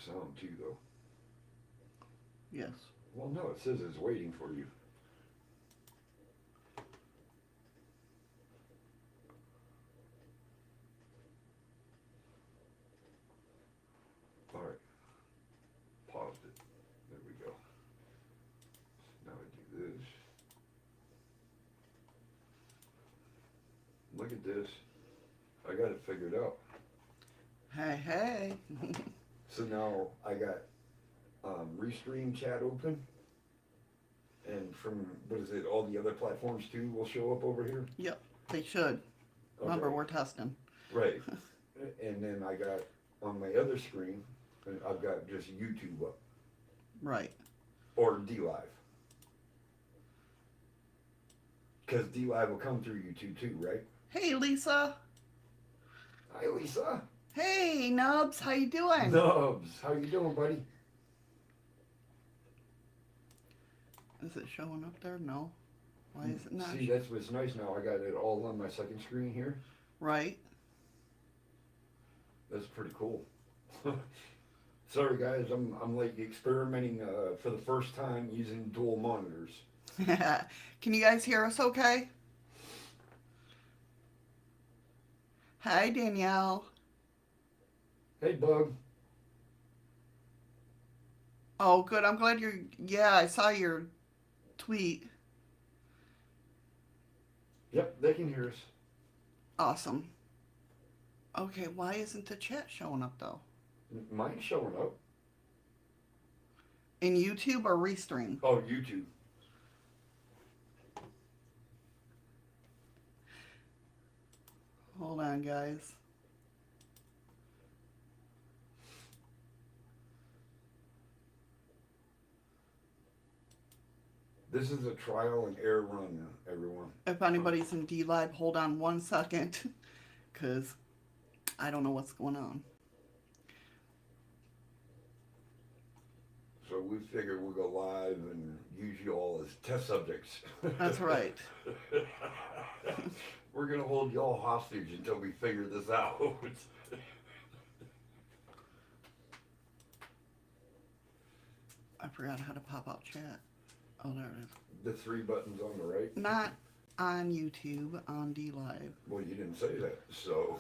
sound too, though. Yes. Well, no, it says it's waiting for you. All right, paused it. There we go. Now I do this. Look at this. I got it figured out. Hey, hey. So now I got Restream chat open, and from what is it? All the other platforms too will show up over here. Yep, they should. Remember, Okay. we're testing. Right. And then I got on my other screen, and I've got just YouTube up Right. or D Live, because D Live will come through YouTube too, right? Hey, Lisa. Hi, Lisa. Hey, Nubs. How you doing? Nubs, how you doing, buddy? Is it showing up there? No. Why is it not? See, that's what's nice now. I got it all on my second screen here. Right. That's pretty cool. Sorry, guys, I'm like experimenting for the first time using dual monitors. Can you guys hear us okay? Hi, Danielle. Hey, Bug. Oh, good. I'm glad you're... Yeah, I saw your tweet. Yep, they can hear us. Awesome. Okay, why isn't the chat showing up, though? Mine's showing up. In YouTube or Restream? Oh, YouTube. Hold on, guys. This is a trial and error run, everyone. If anybody's in D-Live, hold on 1 second, because I don't know what's going on. So we figured we'll go live and use you all as test subjects. That's right. We're going to hold y'all hostage until we figure this out. I forgot how to pop out chat. Oh, there it is. The three buttons on the right? Not on YouTube, on D-Live. Well, you didn't say that, so.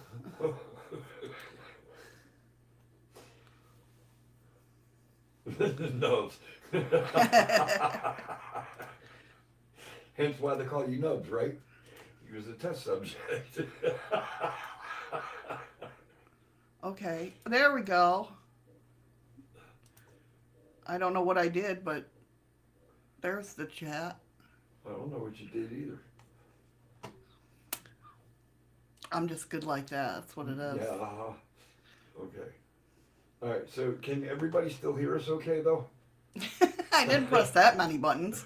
Nubs. Hence why they call you Nubs, right? You was a test subject. Okay, there we go. I don't know what I did, but there's the chat. I don't know what you did either. I'm just good like that. That's what it is. Yeah, okay. All right, so can everybody still hear us okay, though? I didn't press that many buttons.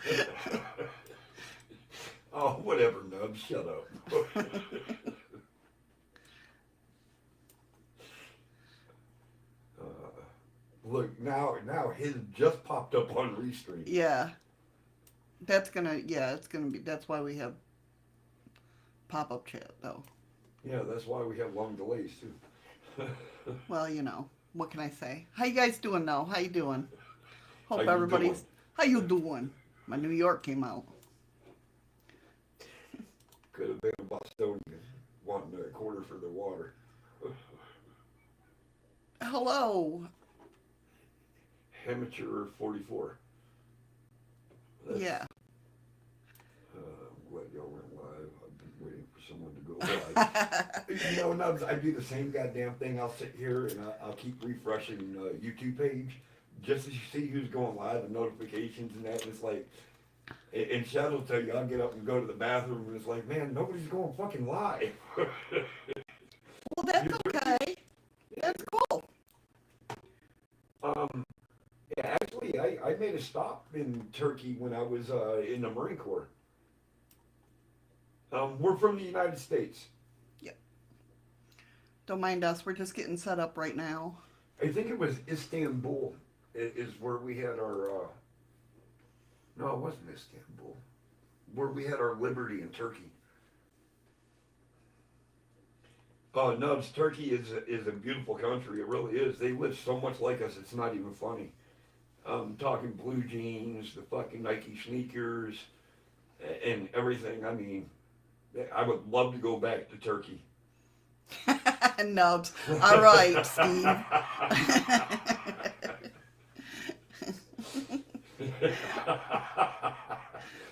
Oh, whatever, Nubs, shut up. Look, now his just popped up on Restream. Yeah. That's gonna, yeah, it's gonna be, that's why we have pop-up chat, though. Yeah, that's why we have long delays, too. Well, you know, what can I say? How you guys doing, though? How you doing? How Hope you everybody's, doing? how you doing? My New York came out. Could have been a Bostonian wanting a quarter for the water. Hello. Amateur 44. That's, Yeah. I'm glad y'all went live. I've been waiting for someone to go live. You know, Nubs, I do the same goddamn thing. I'll sit here and I'll keep refreshing YouTube page just to see who's going live and notifications and that. And it's like, and Shadow will tell you, I'll get up and go to the bathroom and it's like, man, nobody's going fucking live. Well, that's okay. That's cool. Yeah, actually, I made a stop in Turkey when I was in the Marine Corps. We're from the United States. Yep. Don't mind us. We're just getting set up right now. I think it was Istanbul is where we had our, no, it wasn't Istanbul, where we had our liberty in Turkey. Oh, Nubs, Turkey is a beautiful country. It really is. They live so much like us, it's not even funny. I'm talking blue jeans, the fucking Nike sneakers, and everything. I mean, I would love to go back to Turkey. Nubs. All right, Steve.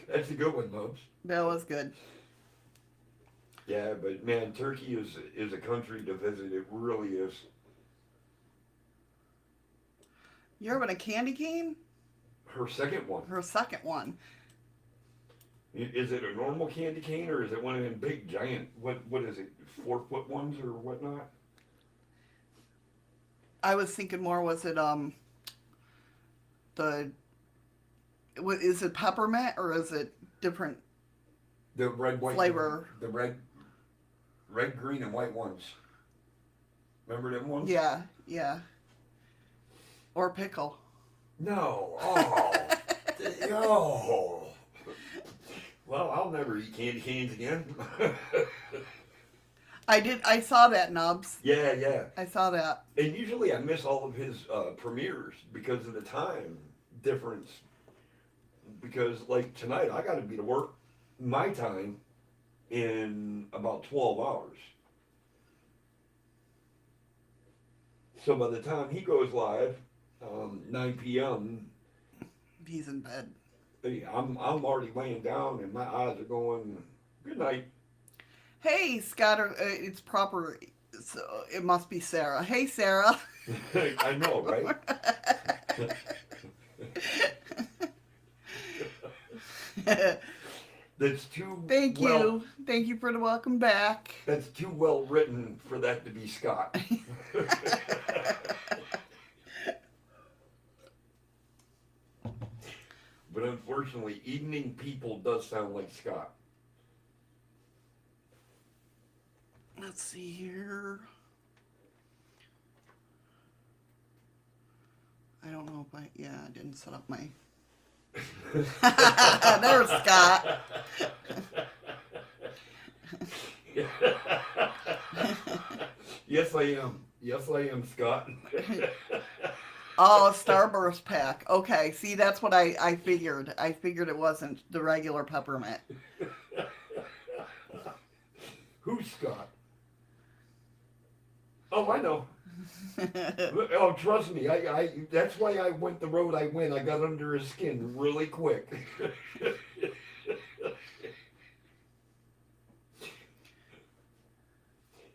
That's a good one, Nubs. That was good. Yeah, but man, Turkey is a country to visit. It really is. You're having a candy cane? Her second one. Her second one. Is it a normal candy cane or is it one of them big giant? What is it? 4-foot ones or whatnot? I was thinking more, was it is it peppermint or is it different The red, white, flavor? The red, green, and white ones. Remember them ones? Yeah, yeah. Or pickle. No. Oh. No. Well, I'll never eat candy canes again. I saw that, Nubs. Yeah, yeah. I saw that. And usually I miss all of his premieres because of the time difference. Because, like, tonight I got to be to work my time in about 12 hours. So by the time he goes live, 9 p.m., He's in bed. I'm already laying down and my eyes are going, good night. Hey, Scott, it's proper, so it must be Sarah. Hey, Sarah. I know, right? That's too Thank you. Thank you for the welcome back. That's too well written for that to be Scott. But unfortunately, Evening People does sound like Scott. Let's see here. I don't know if I didn't set up my... There's Scott. Yes, I am. Yes, I am, Scott. Oh, Starburst pack. Okay, see, that's what I figured. I figured it wasn't the regular peppermint. Who's Scott? Oh, I know. Oh, trust me. I that's why I went the road I went. I got under his skin really quick.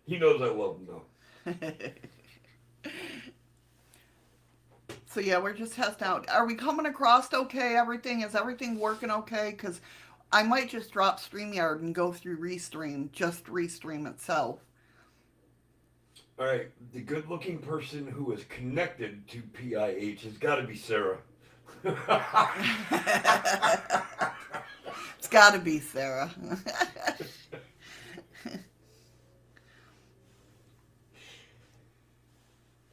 He knows I love him, though. So yeah, we're just testing out. Are we coming across okay? Is everything working okay? Because I might just drop StreamYard and go through Restream, just Restream itself. All right, the good-looking person who is connected to PIH has got to be Sarah. It's got to be Sarah.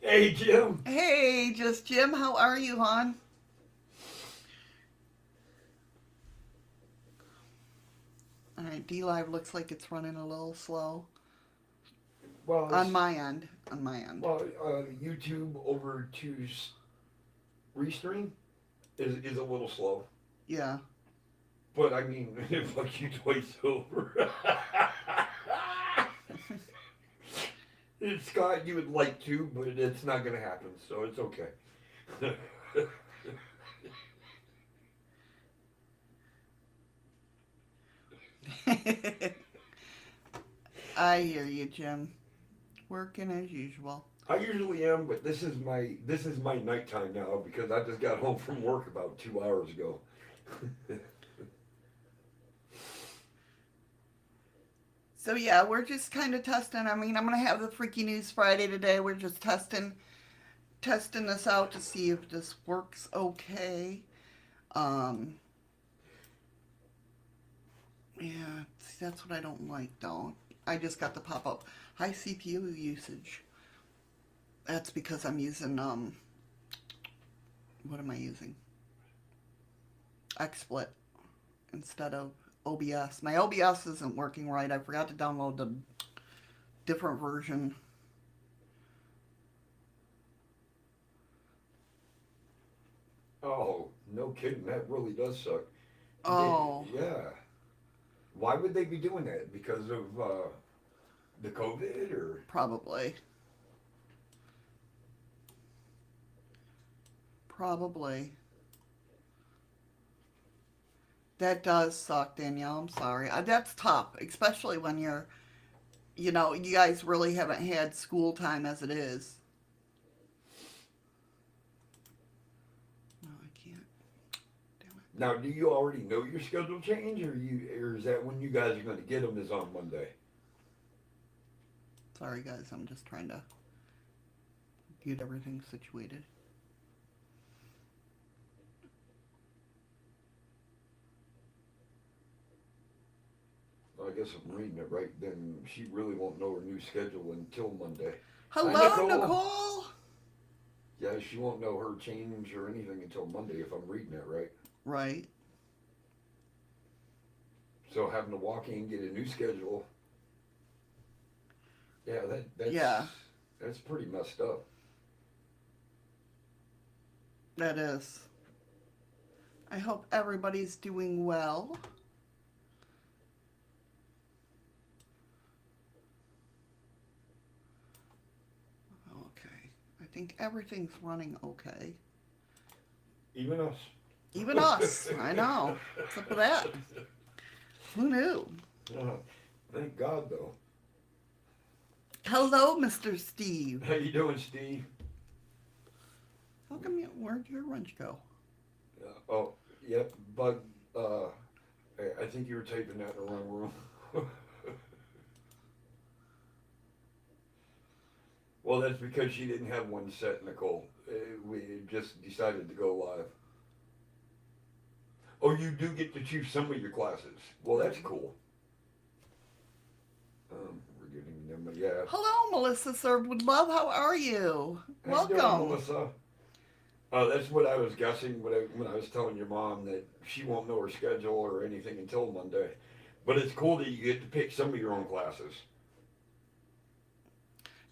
Hey, Jim. Hey, just Jim. How are you, hon? All right, D-Live looks like it's running a little slow. Well, On my end. Well, YouTube over to Restream is a little slow. Yeah. But I mean, fuck you twice over. Scott, you would like to, but it's not going to happen, so it's okay. I hear you, Jim. Working as usual. I usually am, but this is my nighttime now because I just got home from work about 2 hours ago. So yeah, we're just kind of testing. I mean, I'm gonna have the Freaky News Friday today. We're just testing this out to see if this works okay. Yeah, see, that's what I don't like though. I just got the pop-up high CPU usage. That's because I'm using what am I using? XSplit instead of OBS. My OBS isn't working right. I forgot to download different version. Oh, no kidding. That really does suck. Oh, Yeah. Why would they be doing that? Because of the COVID or? probably. Probably. That does suck, Danielle. I'm sorry. That's tough, especially when you guys really haven't had school time as it is. No, I can't. Damn it. Now, do you already know your schedule change, or is that when you guys are going to get them is on Monday? Sorry, guys. I'm just trying to get everything situated. I guess I'm reading it right. Then she really won't know her new schedule until Monday. Hello, Hi, Nicole. Yeah, she won't know her change or anything until Monday if I'm reading it right. Right. So having to walk in and get a new schedule. Yeah, that's pretty messed up. That is. I hope everybody's doing well. Okay. I think everything's running okay. Even us. Even us. I know. What's up with that? Who knew? Thank God, though. Hello, Mr. Steve. How you doing, Steve? How come where'd your wrench go? Oh, yep, Bug. I think you were taping that in the wrong room. Well, that's because she didn't have one set, Nicole. We just decided to go live. Oh, you do get to choose some of your classes. Well, that's cool. We're getting them, yeah. Hello, Melissa Served with Love. How are you? How you doing, Welcome. Melissa? That's what I was guessing when I was telling your mom that she won't know her schedule or anything until Monday. But it's cool that you get to pick some of your own classes.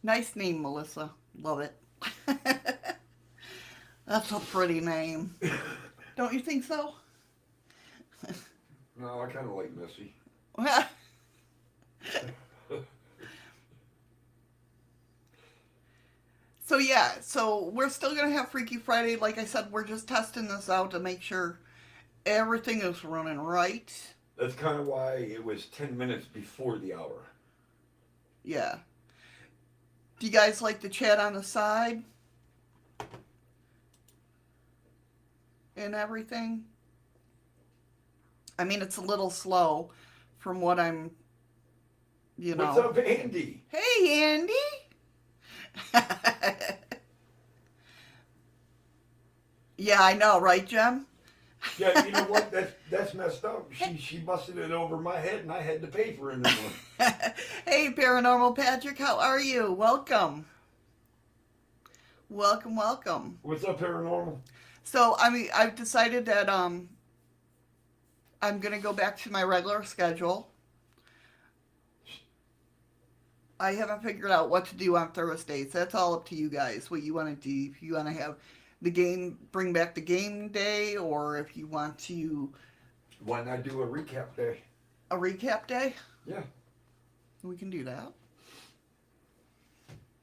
Nice name, Melissa. Love it. That's a pretty name. Don't you think so? No, I kind of like Missy. So yeah, so we're still gonna have Freaky Friday. Like I said, we're just testing this out to make sure everything is running right. That's kind of why it was 10 minutes before the hour. Yeah. Do you guys like to chat on the side? And everything? I mean, it's a little slow from what I'm, What's up, Andy? Hey, Andy! Yeah, I know, right, Jem? Yeah, you know what? That's messed up. She busted it over my head, and I had to pay for a new one. Hey, Paranormal Patrick, how are you? Welcome. Welcome, welcome. What's up, Paranormal? So, I mean, I've decided that I'm going to go back to my regular schedule. I haven't figured out what to do on Thursdays. That's all up to you guys, what you want to do. If you want to have the game, bring back the game day, or if you want to... Why not do a recap day? A recap day? Yeah. We can do that.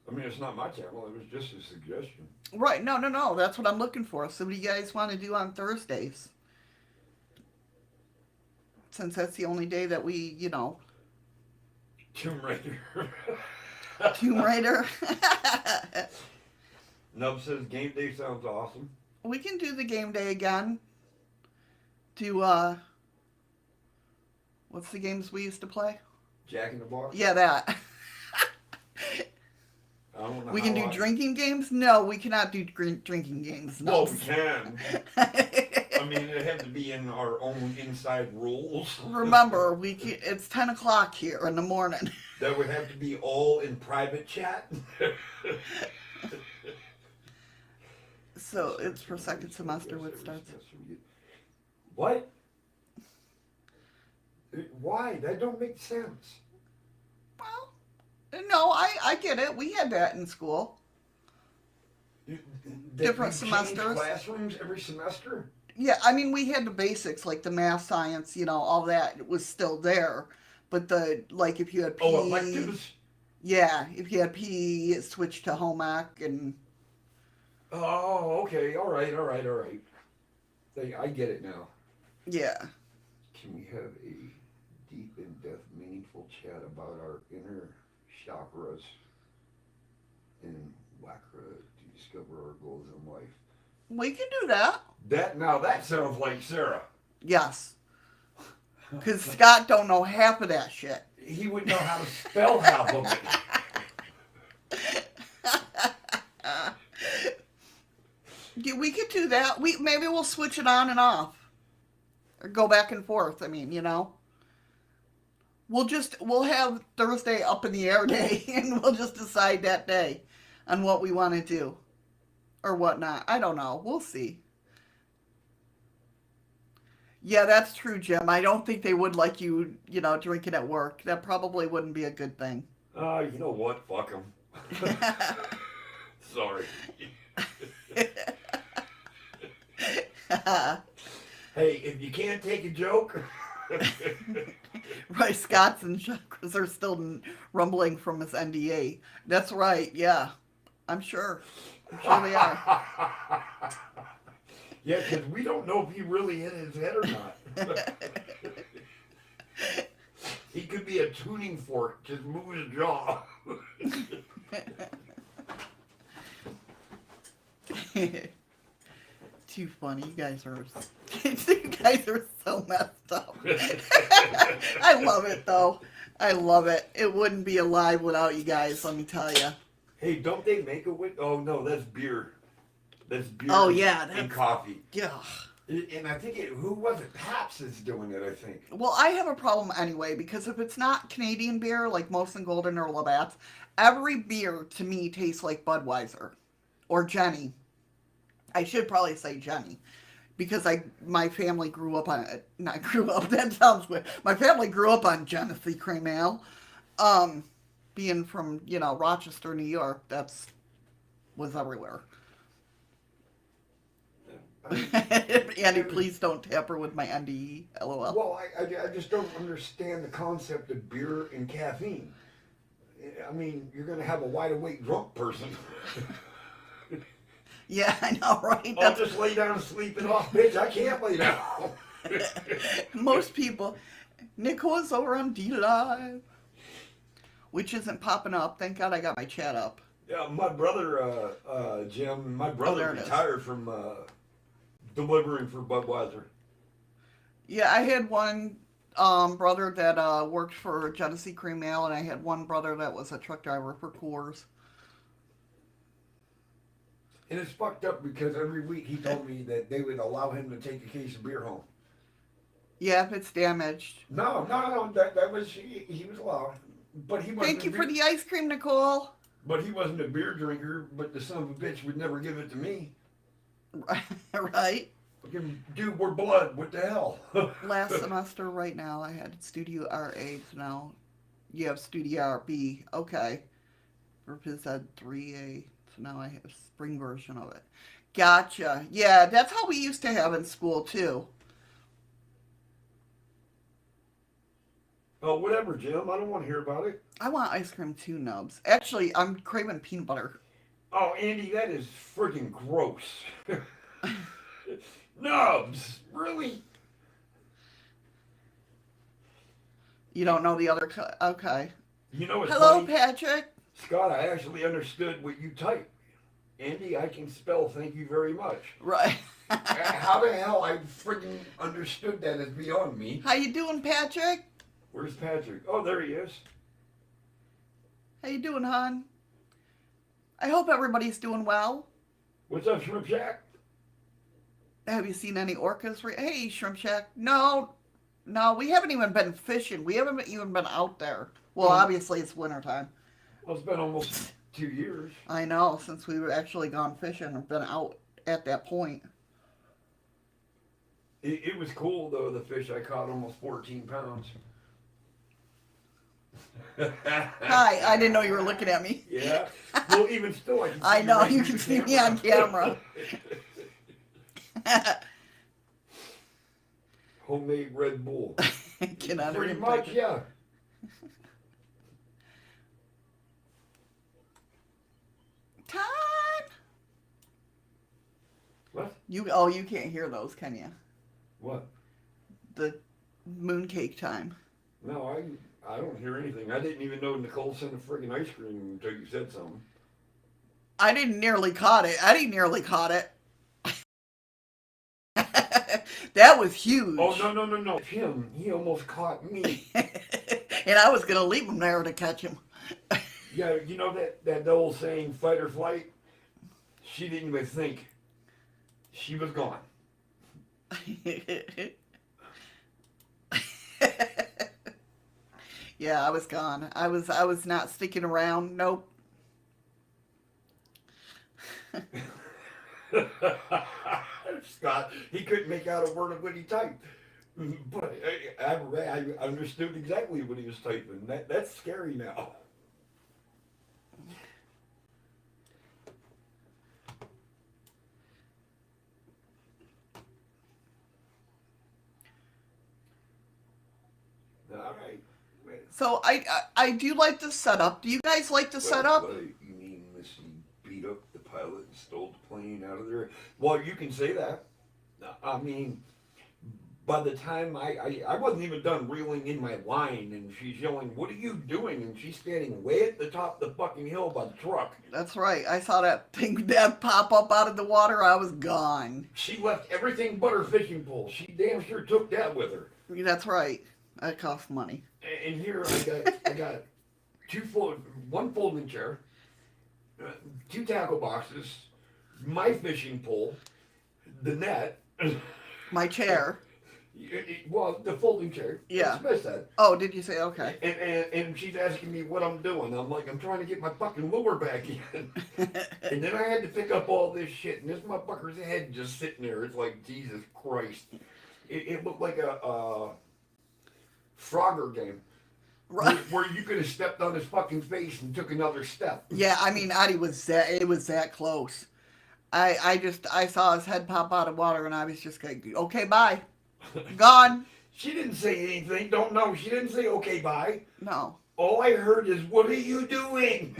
I mean, it's not my channel. It was just a suggestion. Right. No. That's what I'm looking for. So what do you guys want to do on Thursdays? Since that's the only day that we, Tomb Raider. Tomb Raider. Nub says game day sounds awesome. We can do the game day again. Do, what's the games we used to play? Jack in the Box? Yeah, that. I don't know We can do drinking games? No, we cannot do drinking games. No. Well, we can. I mean, it had to be in our own inside rules. Remember, it's 10 o'clock here in the morning. That would have to be all in private chat. So it's for second semester when it starts. What? Why? That don't make sense. Well, No, I get it. We had that in school. Different you change semesters. classrooms every semester? Yeah, I mean, we had the basics, like the math, science, all that was still there. But like, if you had PE, Oh, electives? yeah, if you had PE, it switched to home ec, and Oh, okay. All right. I get it now. yeah. Can we have a deep, in-depth, meaningful chat about our inner chakras and chakra to discover our goals in life? We can do that. That sounds like Sarah. Yes. Because Scott don't know half of that shit. He would know how to spell half of it. Yeah, we could do that. Maybe we'll switch it on and off. Or go back and forth. I mean, We'll have Thursday up in the air day, and we'll just decide that day on what we want to do. Or whatnot. I don't know. We'll see. Yeah, that's true, Jim. I don't think they would like you, drinking at work. That probably wouldn't be a good thing. You know what? Fuck them. Sorry. Hey, if you can't take a joke. Right, Scott's and chakras are still rumbling from his NDA. That's right, yeah. I'm sure they are. Yeah, because we don't know if he really in his head or not. He could be a tuning fork, just move his jaw. Too funny. You guys are so messed up. I love it though. I love it. It wouldn't be alive without you guys, let me tell you. Hey, don't they make a wit? Oh no, that's beer. That's beer. Oh yeah, and coffee. Yeah. And I think who was it? Pabst is doing it, I think. Well, I have a problem anyway because if it's not Canadian beer like Molson Golden or Labatt's, every beer to me tastes like Budweiser or Jenny. I should probably say Jenny, because my family grew up on it. Not grew up. That sounds weird. My family grew up on Genesee Cream Ale. Being from Rochester, New York, was everywhere. Andy, please don't tamper with my NDE. LOL. Well, I just don't understand the concept of beer and caffeine. I mean, you're going to have a wide awake drunk person. Yeah, I know, right? I'll just lay down and sleep it off. Bitch, I can't lay down. Most people. Nicole's over on D-Live, which isn't popping up. Thank God I got my chat up. Yeah, my brother, Jim, retired from delivering for Budweiser. Yeah, I had one brother that worked for Genesee Cream Ale, and I had one brother that was a truck driver for Coors. And it's fucked up because every week he told me that they would allow him to take a case of beer home. Yeah, if it's damaged. No. That was he was allowed, but he wasn't. Thank you for the ice cream, Nicole. But he wasn't a beer drinker. But the son of a bitch would never give it to me. Right. Fucking dude, we're blood. What the hell? Last semester, right now, I had Studio RA. So now you have Studio RB. Okay. For Phys Ed 3A. So now I have a spring version of it. Gotcha. Yeah, that's how we used to have in school, too. Oh, whatever, Jim. I don't want to hear about it. I want ice cream, too, Nubs. Actually, I'm craving peanut butter. Oh, Andy, that is freaking gross. Nubs, really? You don't know the other... Okay. You know what's Hello, funny? Patrick. Scott, I actually understood what you typed. Andy, I can spell thank you very much. Right. How the hell I freaking understood that is beyond me. How you doing, Patrick? Where's Patrick? Oh, there he is. How you doing, hon? I hope everybody's doing well. What's up, Shrimp Shack? Have you seen any orcas? Hey, Shrimp Shack. No, we haven't even been fishing. We haven't even been out there. Well, obviously it's wintertime. Well, it's been almost 2 years. I know, since we've actually gone fishing and been out at that point. It was cool, though, the fish I caught, almost 14 pounds. Hi, I didn't know you were looking at me. Yeah. Well, even still, I can see I know, right you through can the see me on camera. Homemade Red Bull. Get under Pretty him. much, yeah. Time. What? You can't hear those, can you? What? The mooncake time. No, I don't hear anything. I didn't even know Nicole sent a friggin' ice cream until you said something. I didn't nearly caught it. Eddie nearly caught it. That was huge. Oh, no. Him, he almost caught me. And I was gonna leave him there to catch him. Yeah, you know that old saying, fight or flight? She didn't even think. She was gone. Yeah, I was gone. I was not sticking around. Nope. Scott, he couldn't make out a word of what he typed. But I understood exactly what he was typing. That's scary now. All right. So I do like the setup. Do you guys like the setup? You mean Missy beat up the pilot and stole the plane out of there? Well, you can say that. I mean, by the time I wasn't even done reeling in my line, and she's yelling, "What are you doing?" And she's standing way at the top of the fucking hill by the truck. That's right. I saw that thing that pop up out of the water. I was gone. She left everything but her fishing pole. She damn sure took that with her. That's right. That cost money. And here I got one folding chair, two tackle boxes, my fishing pole, the net. My chair. Well, the folding chair. Yeah. Dismiss that. Oh, did you say okay? And she's asking me what I'm doing. I'm like, I'm trying to get my fucking lure back in. And then I had to pick up all this shit, and this motherfucker's head just sitting there. It's like, Jesus Christ. It looked like a Frogger game. Right. Where you could have stepped on his fucking face and took another step. Yeah, I mean, Addie it was that close. I saw his head pop out of water, and I was just like, okay, bye. Gone. She didn't say anything. Don't know. She didn't say okay, bye. No. All I heard is, what are you doing?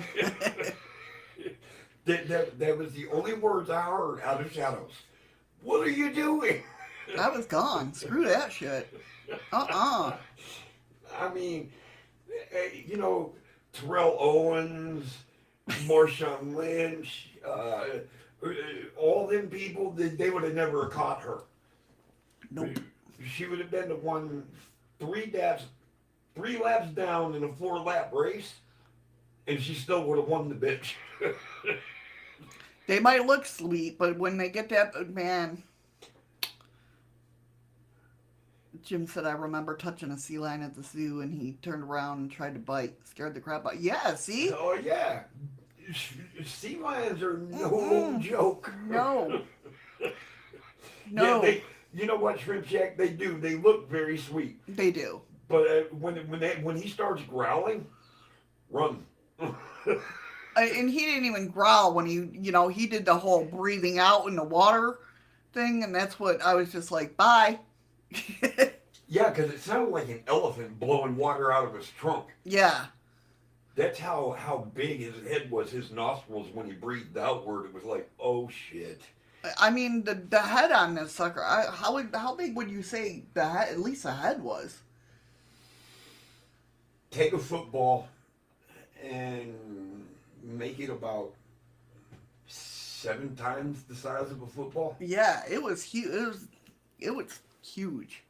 that was the only words I heard out of shadows. What are you doing? I was gone. Screw that shit. Uh-uh. I mean, you know, Terrell Owens, Marshawn Lynch, all them people, they would have never caught her. Nope. She would have been the one 3 laps down in a 4-lap race, and she still would have won the bitch. They might look sweet, but when they get that, man. Jim said, I remember touching a sea lion at the zoo, and he turned around and tried to bite. Scared the crap out. Yeah, see? Oh, yeah. Sea lions are no joke. No. No. Yeah, you know what, Shrimp Shack? They do. They look very sweet. They do. But when he starts growling, run. And he didn't even growl when he did the whole breathing out in the water thing, and that's what I was just like, bye. Yeah, because it sounded like an elephant blowing water out of his trunk. Yeah. That's how big his head was, his nostrils, when he breathed outward. It was like, oh, shit. I mean, the head on this sucker, how big would you say the head, at least the head was? Take a football and make it about 7 times the size of a football. Yeah, it was huge. It was huge.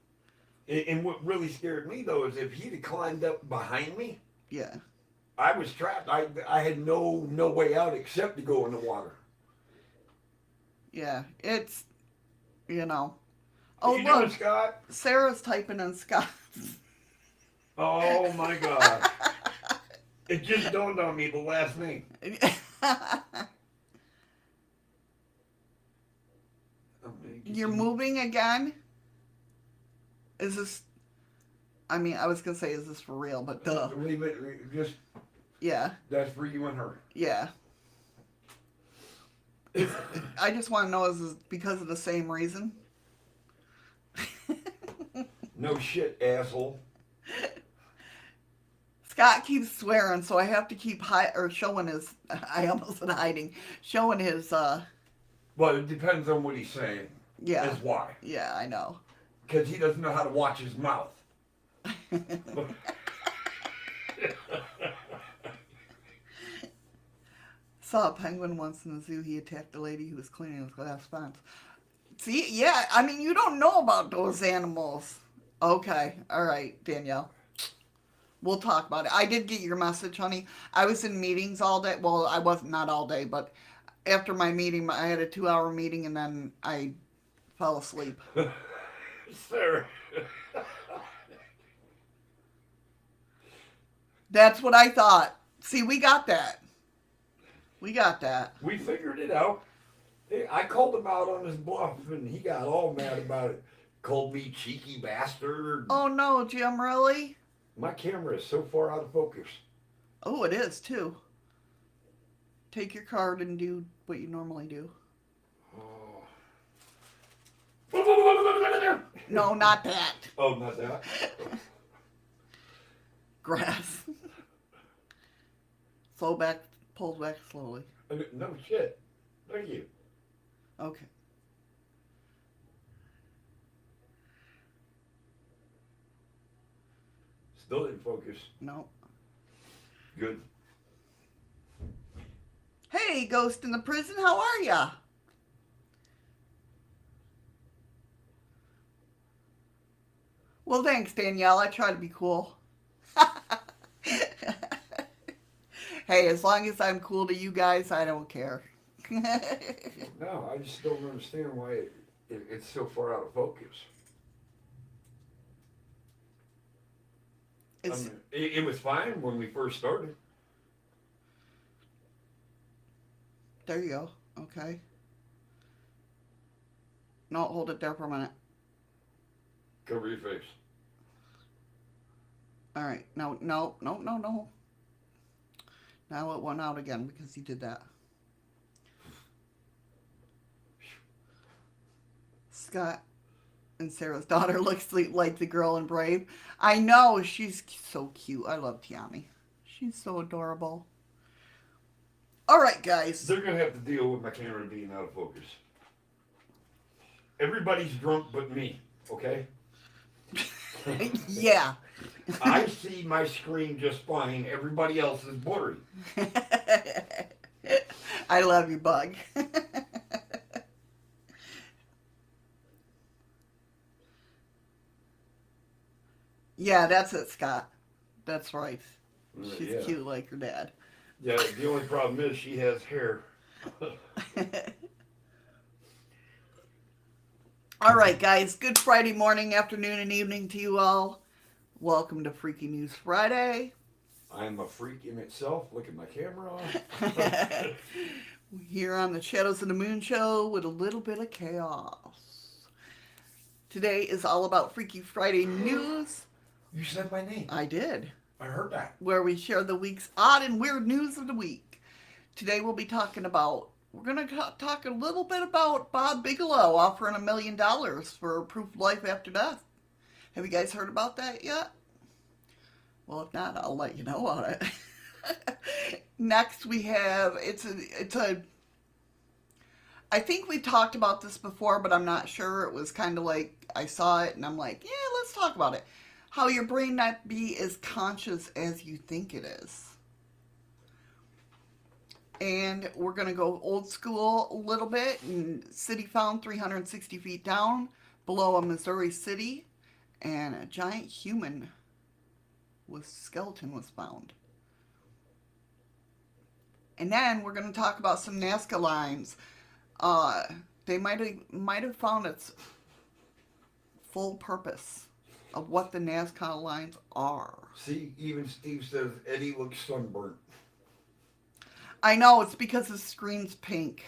And what really scared me, though, is if he'd have climbed up behind me, Yeah. I was trapped. I had no way out except to go in the water. Yeah, it's, Oh, You doing, look, Scott? Sarah's typing in Scott. Oh, my God. It just dawned on me, the last name. You're moving again? Is this... I mean, I was going to say, is this for real? But duh. Leave it. Just Yeah. that's for you and her. Yeah. I just want to know, is this because of the same reason? No shit, asshole. Scott keeps swearing, so I have to keep showing his. I almost said hiding, showing his. Well, it depends on what he's saying. Yeah. That's why. Yeah, I know. Because he doesn't know how to watch his mouth. Saw a penguin once in the zoo. He attacked a lady who was cleaning his glass fence. See, yeah, I mean, you don't know about those animals. Okay, all right, Danielle. We'll talk about it. I did get your message, honey. I was in meetings all day. Well, I wasn't, not all day, but after my meeting, I had a 2-hour meeting, and then I fell asleep. Sir. That's what I thought. See, we got that. We got that. We figured it out. I called him out on his bluff, and he got all mad about it. Called me cheeky bastard. Oh, no, Jim, really? My camera is so far out of focus. Oh, it is, too. Take your card and do what you normally do. Oh. No, not that. Oh, not that? Grass. Slow back, pulls back slowly. No shit. Thank you. Okay. Still didn't focus. No. Good. Hey, ghost in the prison, how are ya? Well, thanks, Danielle. I try to be cool. Hey, as long as I'm cool to you guys, I don't care. No, I just don't understand why it's so far out of focus. I mean, it was fine when we first started. There you go. Okay. No, hold it there for a minute. Cover your face. All right. No. Now it went out again because you did that. Scott and Sarah's daughter looks like the girl in Brave. I know. She's so cute. I love Tiami. She's so adorable. All right, guys. They're going to have to deal with my camera being out of focus. Everybody's drunk but me, okay? Yeah. I see my screen just fine. Everybody else is blurry. I love you, Bug. Yeah, that's it, Scott. That's right. She's cute like her dad. Yeah, the only problem is she has hair. All right, guys. Good Friday morning, afternoon, and evening to you all. Welcome to Freaky News Friday. I'm a freak in itself. Look at my camera. Here on the Shadows of the Moon show with a little bit of chaos. Today is all about Freaky Friday news. You said my name. I did. I heard that. Where we share the week's odd and weird news of the week. Today we'll be talking about, we're going to talk a little bit about Bob Bigelow offering $1 million for proof of life after death. Have you guys heard about that yet? Well, if not, I'll let you know about it. Next we have, I think we talked about this before, but I'm not sure. It was kind of like, I saw it and I'm like, yeah, let's talk about it. How your brain not be as conscious as you think it is. And we're going to go old school a little bit. And city found 360 feet down below a Missouri city. And a giant human with skeleton was found. And then we're going to talk about some Nazca lines. They might have found its full purpose of what the Nazca lines are. See, even Steve says Eddie looks sunburnt. I know, it's because his screen's pink.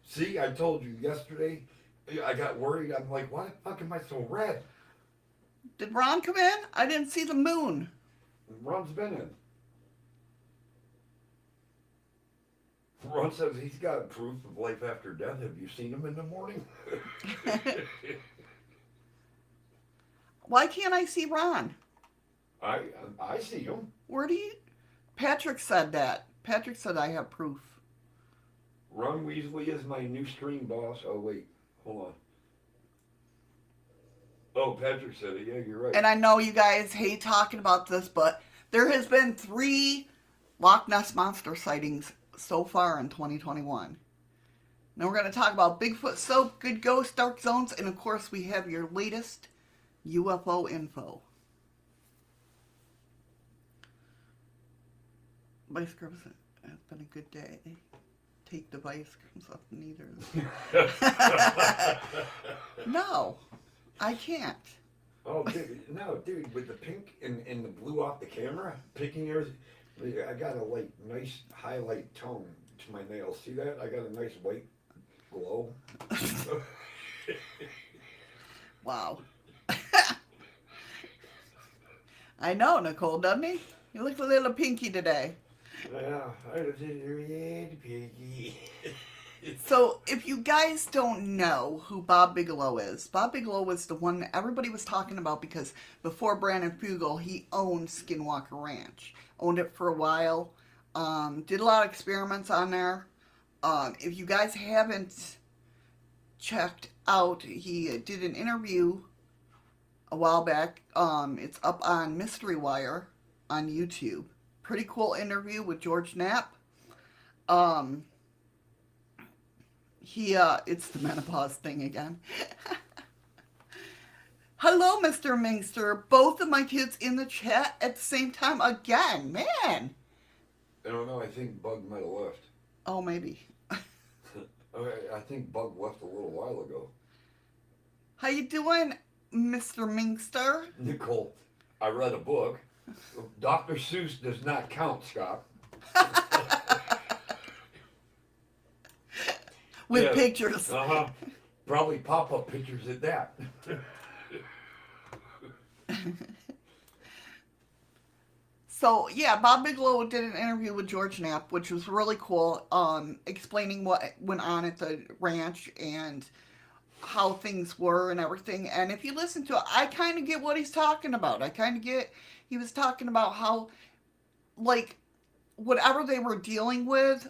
See, I told you yesterday, I got worried. I'm like, why the fuck am I so red? Did Ron come in? I didn't see the moon. Ron's been in. Ron says he's got proof of life after death. Have you seen him in the morning? Why can't I see Ron? I see him. Where do you... Patrick said that. Patrick said I have proof. Ron Weasley is my new stream boss. Oh, wait. Hold on. Oh, Patrick said it. Yeah, you're right. And I know you guys hate talking about this, but there has been 3 Loch Ness Monster sightings so far in 2021. Now we're going to talk about Bigfoot Soap, Good Ghosts, Dark Zones, and of course we have your latest UFO info. Vice Grips, it's been a good day. Take the Vice Grips off neither. No, I can't. Oh, dude, no, dude, with the pink and the blue off the camera, picking yours, I got a like nice highlight tone to my nails. See that? I got a nice white glow. Wow. I know, Nicole, doesn't he? You look a little pinky today. Yeah, I was really piggy. So, if you guys don't know who Bob Bigelow is, Bob Bigelow was the one that everybody was talking about because before Brandon Fugel, he owned Skinwalker Ranch. Owned it for a while. Did a lot of experiments on there. If you guys haven't checked out, he did an interview a while back. It's up on Mystery Wire on YouTube. Pretty cool interview with George Knapp. It's the menopause thing again. Hello, Mr. Mingster. Both of my kids in the chat at the same time again. Man. I don't know. I think Bug might have left. Oh, maybe. I think Bug left a little while ago. How you doing, Mr. Mingster? Nicole, I read a book. Dr. Seuss does not count, Scott. With Yeah. pictures. Uh-huh. Probably pop-up pictures at that. So, yeah, Bob Bigelow did an interview with George Knapp, which was really cool, explaining what went on at the ranch and how things were and everything. And if you listen to it, I kind of get what he's talking about. He was talking about how, like, whatever they were dealing with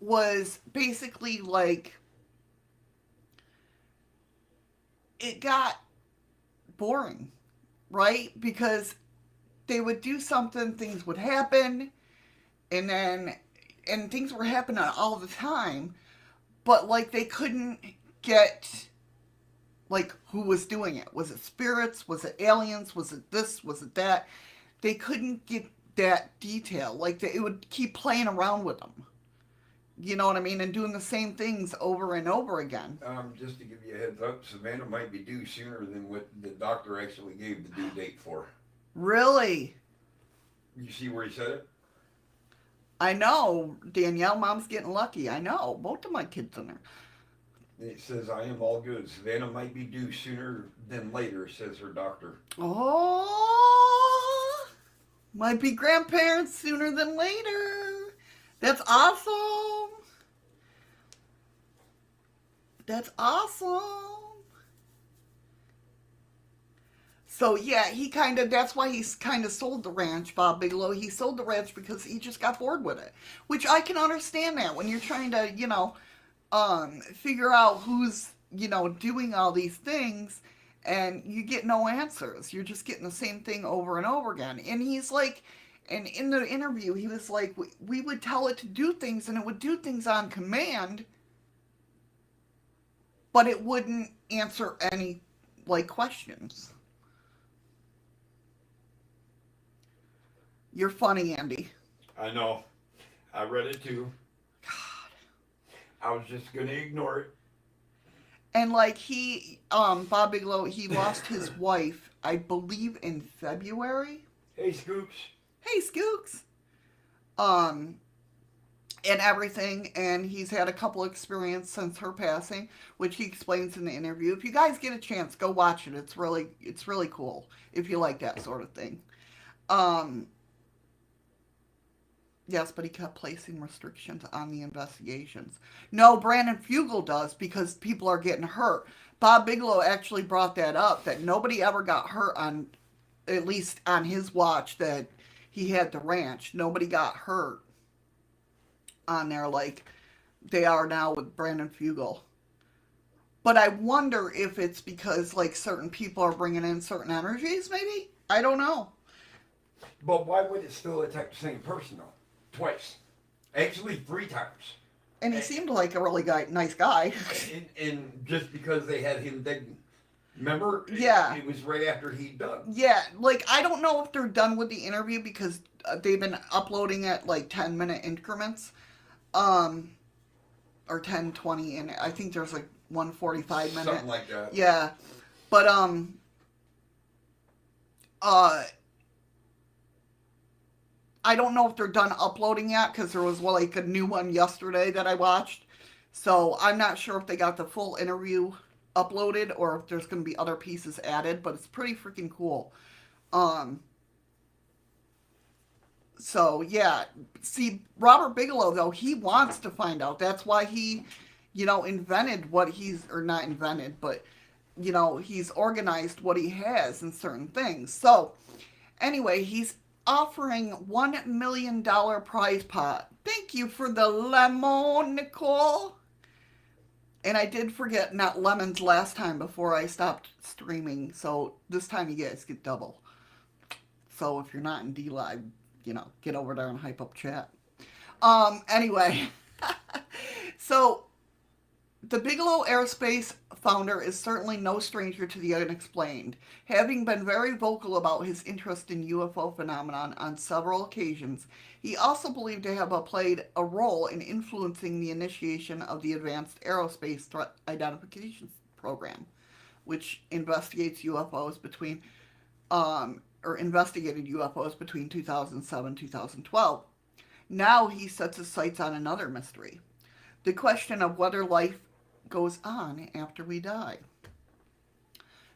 was basically, like, it got boring, right? Because they would do something, things would happen, and things were happening all the time, but, like, they couldn't get, like, who was doing it. Was it spirits? Was it aliens? Was it this? Was it that? They couldn't get that detail. Like, it would keep playing around with them. You know what I mean? And doing the same things over and over again. Just to give you a heads up, Savannah might be due sooner than what the doctor actually gave the due date for. Really? You see where he said it? I know. Danielle, Mom's getting lucky. I know. Both of my kids in there. It says, I am all good. Savannah might be due sooner than later, says her doctor. Oh, might be grandparents sooner than later. That's awesome. That's awesome. So yeah, that's why he's kind of sold the ranch, Bob Bigelow. He sold the ranch because he just got bored with it. Which I can understand that when you're trying to, figure out who's, doing all these things and you get no answers. You're just getting the same thing over and over again. And he's like, and in the interview, he was like, we would tell it to do things and it would do things on command, but it wouldn't answer any, questions. You're funny, Andy. I know. I read it too. God. I was just going to ignore it. And Bob Bigelow, he lost his wife, I believe, in February. Hey, Scoops. Hey, Skooks. and everything, and he's had a couple experiences since her passing, which he explains in the interview. If you guys get a chance, go watch it. It's really cool if you like that sort of thing. Um, yes, but he kept placing restrictions on the investigations. No, Brandon Fugel does because people are getting hurt. Bob Bigelow actually brought that up, that nobody ever got hurt on, at least on his watch that he had the ranch. Nobody got hurt on there like they are now with Brandon Fugel. But I wonder if it's because like certain people are bringing in certain energies, maybe? I don't know. But why would it still attack the same person though? Twice. Actually, 3 times. And he seemed like a really nice guy. And just because they had him dead. Remember? Yeah. It was right after he done. Yeah, like I don't know if they're done with the interview because they've been uploading it like 10-minute increments. Or 10, 20, and I think there's like 145-minute. Something like that. Yeah. But I don't know if they're done uploading yet because there was like a new one yesterday that I watched. So I'm not sure if they got the full interview uploaded or if there's going to be other pieces added, but it's pretty freaking cool. So yeah, see, Robert Bigelow though, he wants to find out. That's why he, invented what he's, or not invented, but he's organized what he has in certain things. So anyway, he's offering $1 million prize pot. Thank you for the lemon, Nicole. And I did forget not lemons last time before I stopped streaming. So this time you guys get double. So if you're not in D-Live, get over there and hype up chat. Anyway. So the Bigelow Aerospace founder is certainly no stranger to the unexplained, having been very vocal about his interest in UFO phenomenon on several occasions. He also believed to have played a role in influencing the initiation of the Advanced Aerospace Threat Identification Program, which investigates UFOs between, investigated UFOs between 2007 and 2012. Now he sets his sights on another mystery, the question of whether life goes on after we die.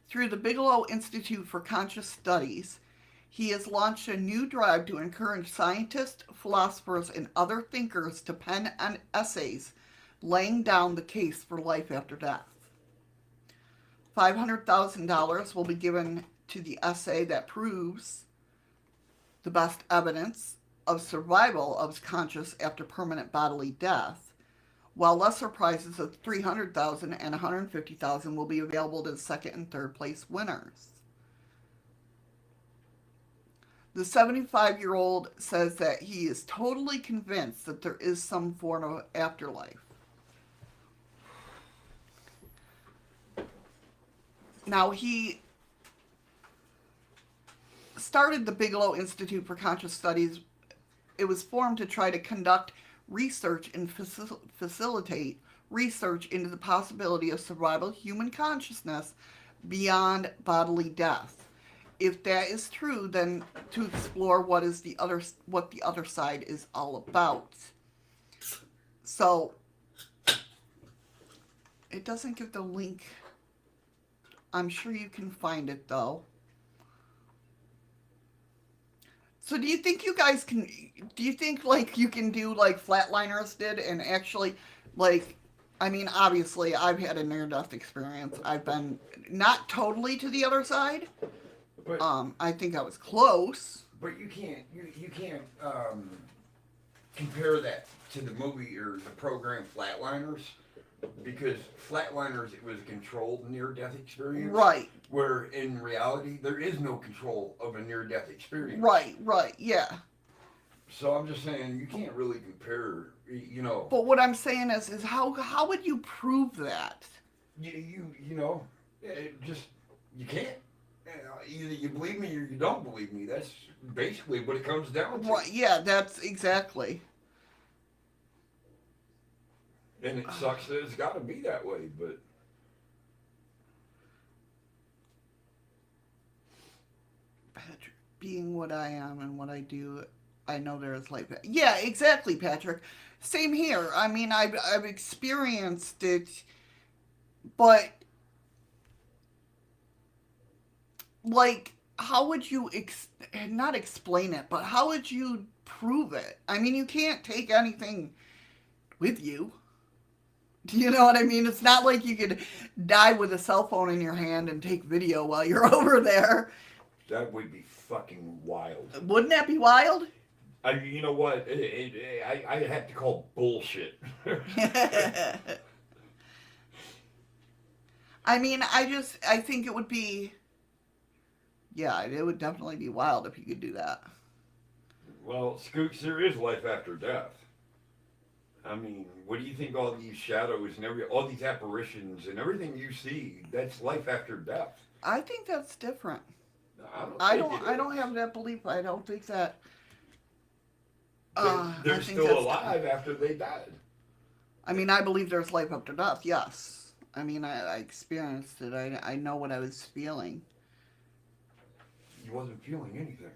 Through the Bigelow Institute for Conscious Studies, he has launched a new drive to encourage scientists, philosophers, and other thinkers to pen essays laying down the case for life after death. $500,000 will be given to the essay that proves the best evidence of survival of conscious after permanent bodily death, while lesser prizes of $300,000 and $150,000 will be available to the second and third place winners. The 75-year-old says that he is totally convinced that there is some form of afterlife. Now, he started the Bigelow Institute for Conscious Studies. It was formed to try to conduct research and facilitate research into the possibility of survival human consciousness beyond bodily death. If that is true, then to explore what the other side is all about. So it doesn't give the link. I'm sure you can find it though. So do you think you guys can, like you can do like Flatliners did and actually obviously I've had a near-death experience. I've been not totally to the other side. But, I think I was close. But you can't compare that to the movie or the program Flatliners, because Flatliners, it was a controlled near-death experience. Right. Where in reality, there is no control of a near-death experience. Right, yeah. So I'm just saying, you can't really compare, But what I'm saying is how would you prove that? You can't. Either you believe me or you don't believe me. That's basically what it comes down to. Right, yeah, that's exactly. And it sucks that it's got to be that way, but... Patrick, being what I am and what I do, I know there is life. Yeah, exactly, Patrick. Same here. I mean, I've experienced it, but like, how would you not explain it, but how would you prove it? I mean, you can't take anything with you. Do you know what I mean? It's not like you could die with a cell phone in your hand and take video while you're over there. That would be fucking wild. Wouldn't that be wild? You know what? I have to call bullshit. I mean, I think it would be, yeah, it would definitely be wild if you could do that. Well, Scoots, there is life after death. I mean, what do you think all these shadows and all these apparitions and everything you see, that's life after death? I think that's different. I I don't have that belief. I don't think that. They're still alive after they died. I mean, I believe there's life after death, yes. I mean, I experienced it. I know what I was feeling. You wasn't feeling anything.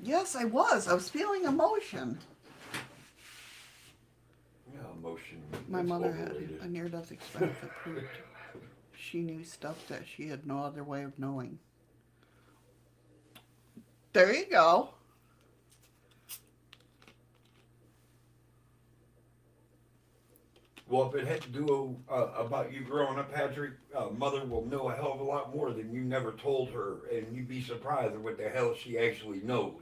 Yes, I was. I was feeling emotion. Yeah, emotion. My mother had overrated. a near-death experience that proved she knew stuff that she had no other way of knowing. There you go. Well, if it had to do about you growing up, Patrick, Mother will know a hell of a lot more than you never told her, and you'd be surprised at what the hell she actually knows.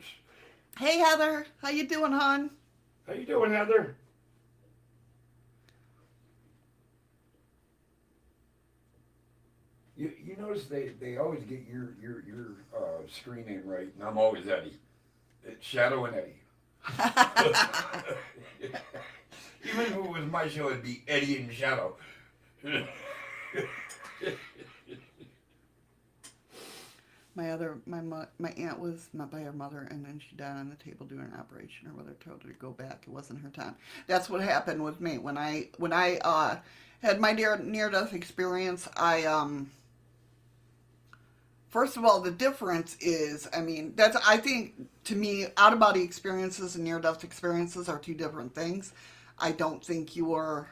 Hey, Heather. How you doing, hon? How you doing, Heather? You notice they always get your screen name right, and I'm always Eddie. It's Shadow and Eddie. Even if it was my show, it'd be Eddie and Shadow. My aunt was met by her mother, and then she died on the table during an operation. Her mother told her to go back. It wasn't her time. That's what happened with me when I had my near death experience. First of all, the difference is, I mean, I think to me, out of body experiences and near death experiences are two different things. I don't think you're.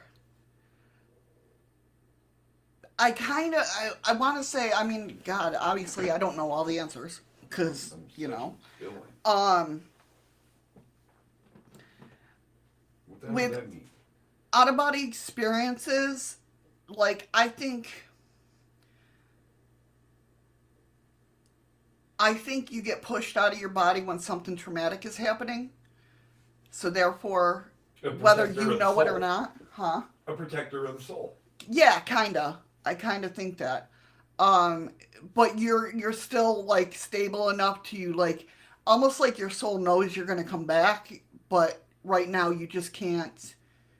I want to say, I mean, God, obviously I don't know all the answers because, you know, What the hell does that mean? out of body experiences, like, I think you get pushed out of your body when something traumatic is happening. So therefore, whether you know it or not, huh? A protector of the soul. Yeah, kinda. I kind of think that. But you're still like stable enough to like almost like your soul knows you're gonna come back, but right now you just can't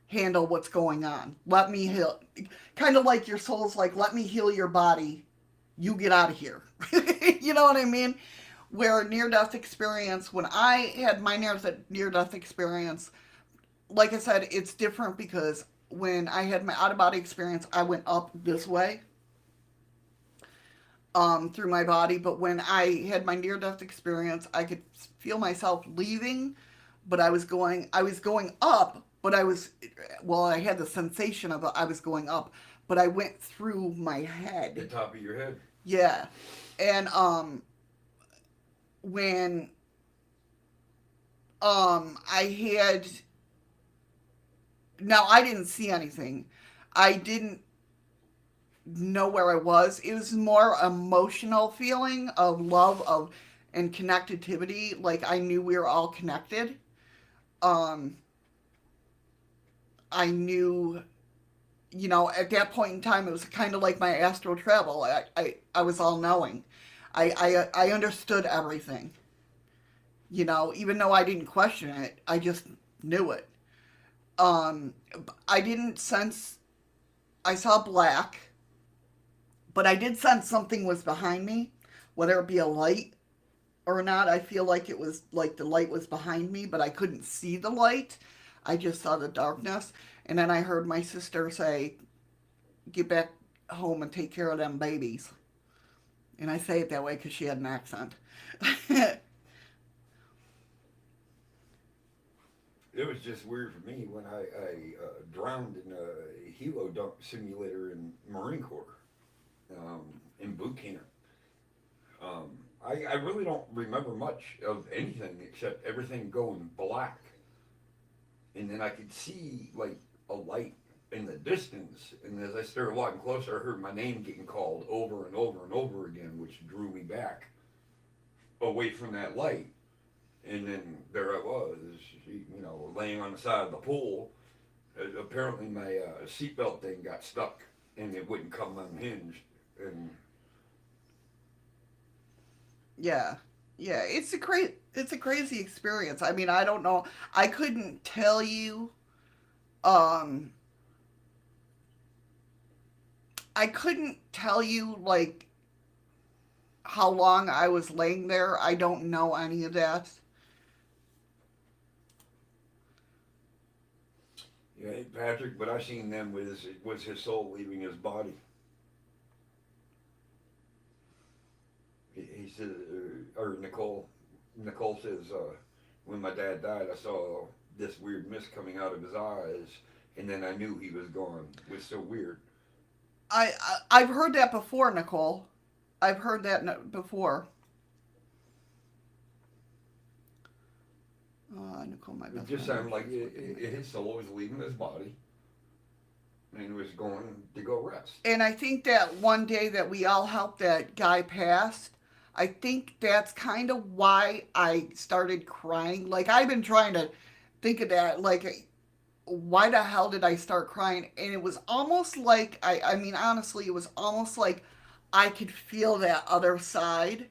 handle what's going on. Let me heal. Kind of like your soul's like, let me heal your body. You get out of here. You know what I mean? Where near-death experience, when I had my near-death experience, like I said, it's different because when I had my out-of-body experience, I went up this way through my body. But when I had my near-death experience, I could feel myself leaving, but I was going up, but I had the sensation of I was going up, but I went through my head. The top of your head? Yeah. And when I had, now I didn't see anything. I didn't know where I was. It was more emotional feeling of love and connectivity. Like I knew we were all connected. I knew, you know, at that point in time, it was kind of like my astral travel. I was all knowing. I understood everything. You know, even though I didn't question it, I just knew it. I didn't sense, I saw black, but I did sense something was behind me, whether it be a light or not. I feel like it was like the light was behind me, but I couldn't see the light. I just saw the darkness. And then I heard my sister say, get back home and take care of them babies. And I say it that way because she had an accent. it was just weird for me when I drowned in a helo dunk simulator in Marine Corps, in boot camp. I really don't remember much of anything except everything going black. And then I could see like a light in the distance. And as I started walking closer, I heard my name getting called over and over and over again, which drew me back away from that light. And then there I was, laying on the side of the pool. Apparently my seatbelt thing got stuck and it wouldn't come unhinged. And Yeah. Yeah, it's a crazy experience. I mean, I don't know. I couldn't tell you um I couldn't tell you like how long I was laying there. I don't know any of that. yeah, Patrick, but I seen them was his soul leaving his body. He said, or Nicole says, when my dad died, I saw this weird mist coming out of his eyes, and then I knew he was gone. It was so weird. I've heard that before, Nicole. I've heard that before. Nicole, my It best just friend. sounded like his soul was leaving his body, and he was going to go rest. And I think that one day that we all helped that guy pass, I think that's kind of why I started crying. Like, I've been trying to think of that. Like, why the hell did I start crying? And it was almost like, I mean, honestly, it was almost like I could feel that other side.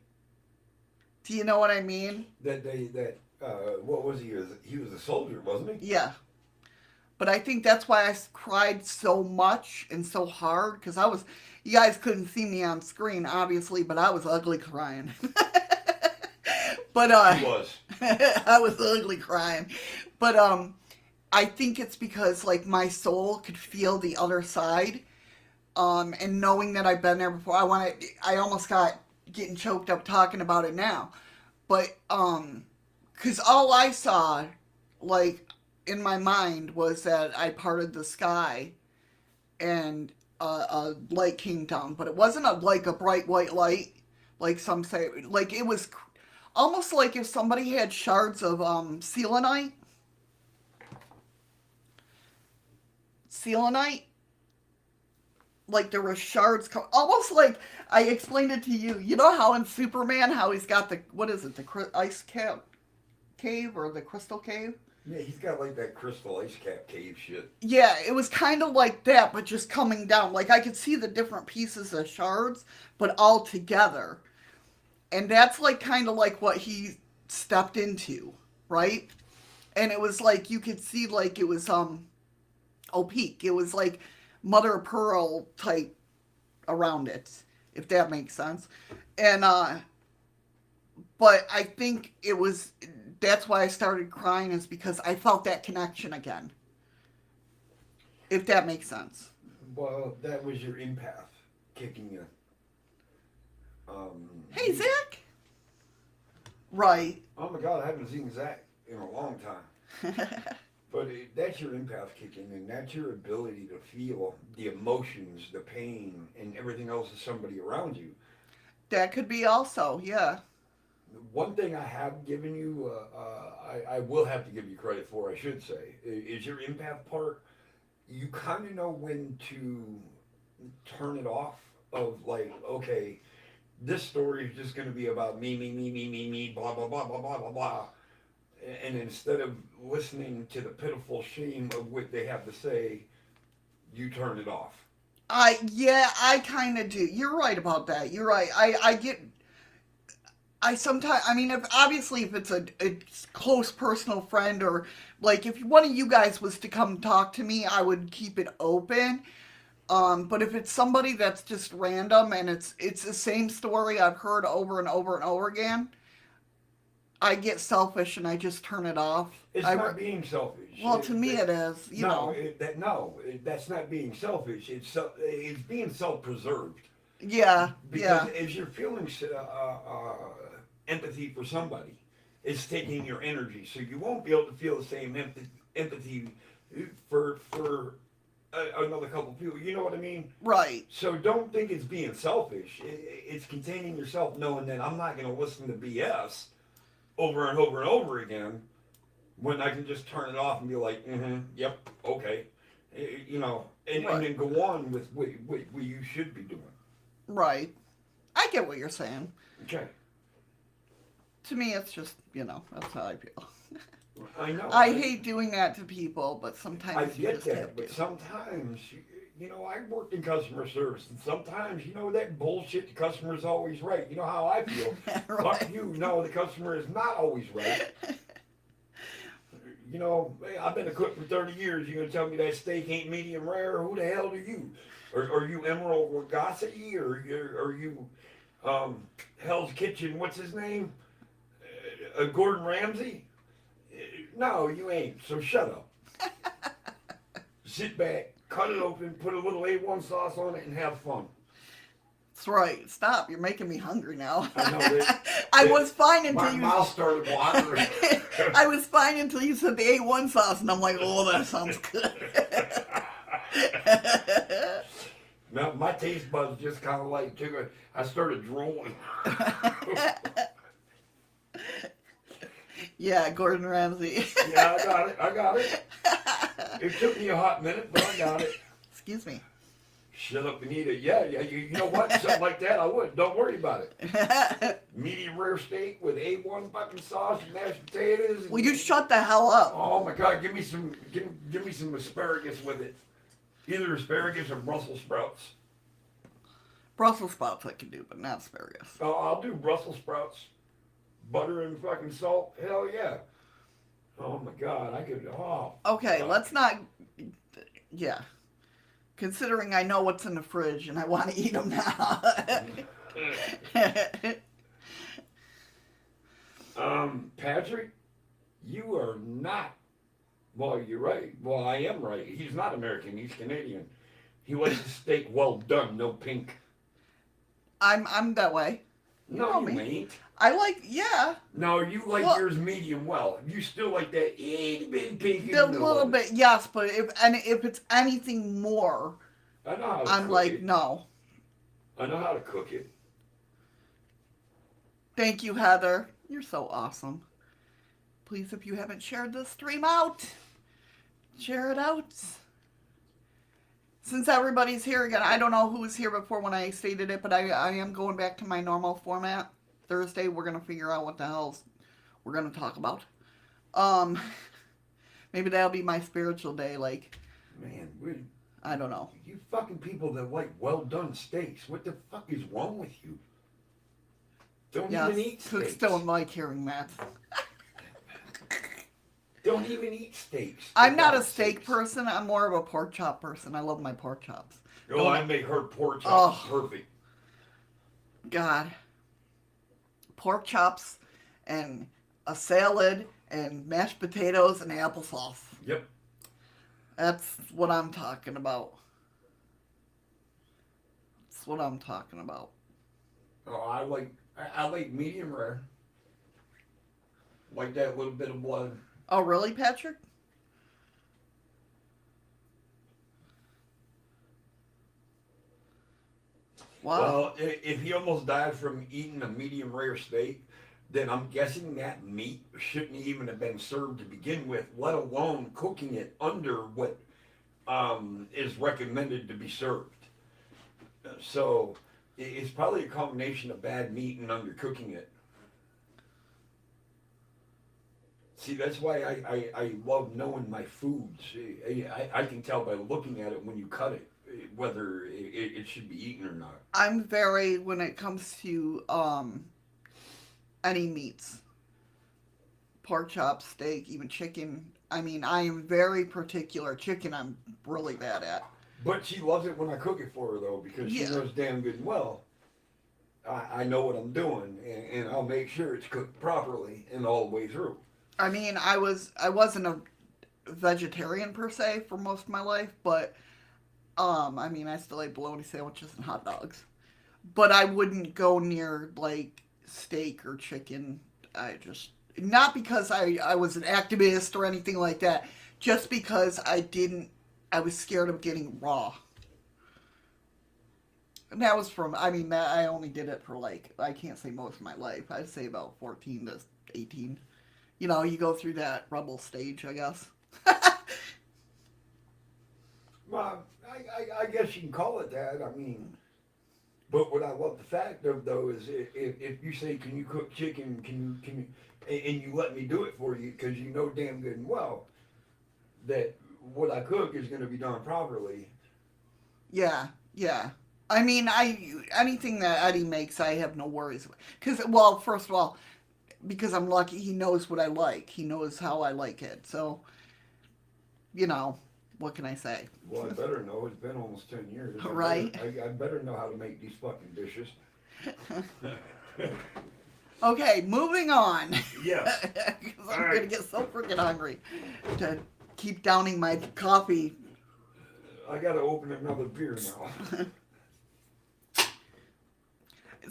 Do you know what I mean? What was he? He was a soldier, wasn't he? Yeah. But I think that's why I cried so much and so hard, because you guys couldn't see me on screen, obviously, but I was ugly crying. But He was. I was ugly crying. But I think it's because like my soul could feel the other side. And knowing that I've been there before, I almost got getting choked up talking about it now. But because all I saw, like, in my mind was that I parted the sky and a light came down, but it wasn't like a bright white light, like some say. Like, it was almost like if somebody had shards of selenite, like there were shards, almost like I explained it to you. You know how in Superman, how he's got the ice cap cave or the crystal cave? Yeah, he's got like that crystal ice cap cave shit. Yeah, it was kind of like that, but just coming down. Like I could see the different pieces of shards, but all together. And that's like kind of like what he stepped into, right? And it was like you could see like it was opaque. It was like mother of pearl type around it, if that makes sense. And but I think that's why I started crying, is because I felt that connection again. If that makes sense. Well, that was your empath kicking you. Hey, Zach. Right. Oh my God, I haven't seen Zach in a long time. But that's your empath kicking, and that's your ability to feel the emotions, the pain, and everything else of somebody around you. That could be also, yeah. One thing I have given you, I will have to give you credit for, I should say, is your empath part. You kind of know when to turn it off, of like, okay, this story is just going to be about me, blah, blah, blah, blah, blah, blah, blah. And instead of listening to the pitiful shame of what they have to say, you turn it off. I kind of do. You're right about that. You're right. I sometimes, I mean, if it's a close personal friend, or like if one of you guys was to come talk to me, I would keep it open. But if it's somebody that's just random and it's the same story I've heard over and over and over again, I get selfish and I just turn it off. It's not being selfish. Well, to me it is. That's not being selfish. It's being self-preserved. Yeah, because as you're feeling empathy for somebody, it's taking your energy, so you won't be able to feel the same empathy for another couple people. You know what I mean? Right. So don't think it's being selfish. It's containing yourself, knowing that I'm not going to listen to BS over and over and over again when I can just turn it off and be like, yep, okay, you know, and then go on with what you should be doing. Right. I get what you're saying. Okay. To me, it's just, that's how I feel. I know. I hate doing that to people, but sometimes I you get just that, have but to. sometimes, I worked in customer service, and sometimes, that bullshit, the customer is always right. You know how I feel. Right. Fuck you, no, the customer is not always right. I've been a cook for 30 years. You're going to tell me that steak ain't medium rare? Who the hell are you? Are you Emerald Lagasse? Or are you Hell's Kitchen, what's his name? Gordon Ramsay? No, you ain't. So shut up. Sit back, cut it open, put a little A1 sauce on it, and have fun. That's right. Stop. You're making me hungry now. I know that. I was fine until my mouth started watering. I was fine until you said the A1 sauce, and I'm like, oh, that sounds good. Now, my taste buds just kind of like I started drooling. Yeah, Gordon Ramsay. Yeah, I got it. It took me a hot minute, but I got it. Excuse me. Shut up and eat it. Yeah, you know what? Something like that, I would. Don't worry about it. Medium rare steak with A1 fucking sauce and mashed potatoes. Will you shut the hell up? Oh my God, give me some asparagus with it. Either asparagus or Brussels sprouts. Brussels sprouts I can do, but not asparagus. Oh, I'll do Brussels sprouts. Butter and fucking salt. Hell yeah. Oh my God, I could. Oh. Okay, God. let's not. Yeah. Considering I know what's in the fridge and I want to eat them now. Patrick, you are not. Well, you're right. Well, I am right. He's not American. He's Canadian. He likes his steak well done, no pink. I'm that way. No, you ain't. I like, yeah. No, you like yours medium well. You still like that itty bitty pink. A little bit, yes, but if it's anything more, I know how to I'm cook like, it. no. I know how to cook it. Thank you, Heather. You're so awesome. Please, if you haven't shared this stream out, share it out. Since everybody's here again, I don't know who was here before when I stated it, but I am going back to my normal format. Thursday, we're going to figure out what the hell we're going to talk about. Maybe that'll be my spiritual day, like... Man, I don't know. You fucking people that like well-done steaks, what the fuck is wrong with you? Don't even eat steaks. Cooks don't like hearing that. Don't even eat steaks. I'm not a steak person. I'm more of a pork chop person. I love my pork chops. Oh, I make her pork chops perfect. God. Pork chops and a salad and mashed potatoes and applesauce. Yep. That's what I'm talking about. That's what I'm talking about. Oh, I like medium rare. Like that little bit of blood. Oh, really, Patrick? Wow. Well, if he almost died from eating a medium rare steak, then I'm guessing that meat shouldn't even have been served to begin with, let alone cooking it under what is recommended to be served. So it's probably a combination of bad meat and undercooking it. See, that's why I love knowing my foods. I can tell by looking at it when you cut it, whether it should be eaten or not. I'm very, when it comes to any meats, pork chop, steak, even chicken, I mean, I am very particular. Chicken I'm really bad at. But she loves it when I cook it for her, though, because she knows damn good and well I know what I'm doing, and I'll make sure it's cooked properly and all the way through. I mean, I wasn't a vegetarian per se for most of my life, but I mean, I still ate bologna sandwiches and hot dogs. But I wouldn't go near like steak or chicken. I just, not because I was an activist or anything like that, just because I was scared of getting raw. And that was from, I mean, I only did it for like, I can't say most of my life. I'd say about 14 to 18. You know, you go through that rebel stage, I guess. Well, I guess you can call it that. I mean, but what I love the fact of though is if you say, can you cook chicken? Can you, and you let me do it for you because you know damn good and well that what I cook is going to be done properly. Yeah, yeah. I mean, anything that Eddie makes, I have no worries with. Because, well, first of all, because I'm lucky, he knows what I like. He knows how I like it. So, you know, what can I say? Well, I better know. It's been almost 10 years. Right? I better know how to make these fucking dishes. Okay, moving on. Yes. 'Cause I'm All going to right. get so freaking hungry to keep downing my coffee. I got to open another beer now.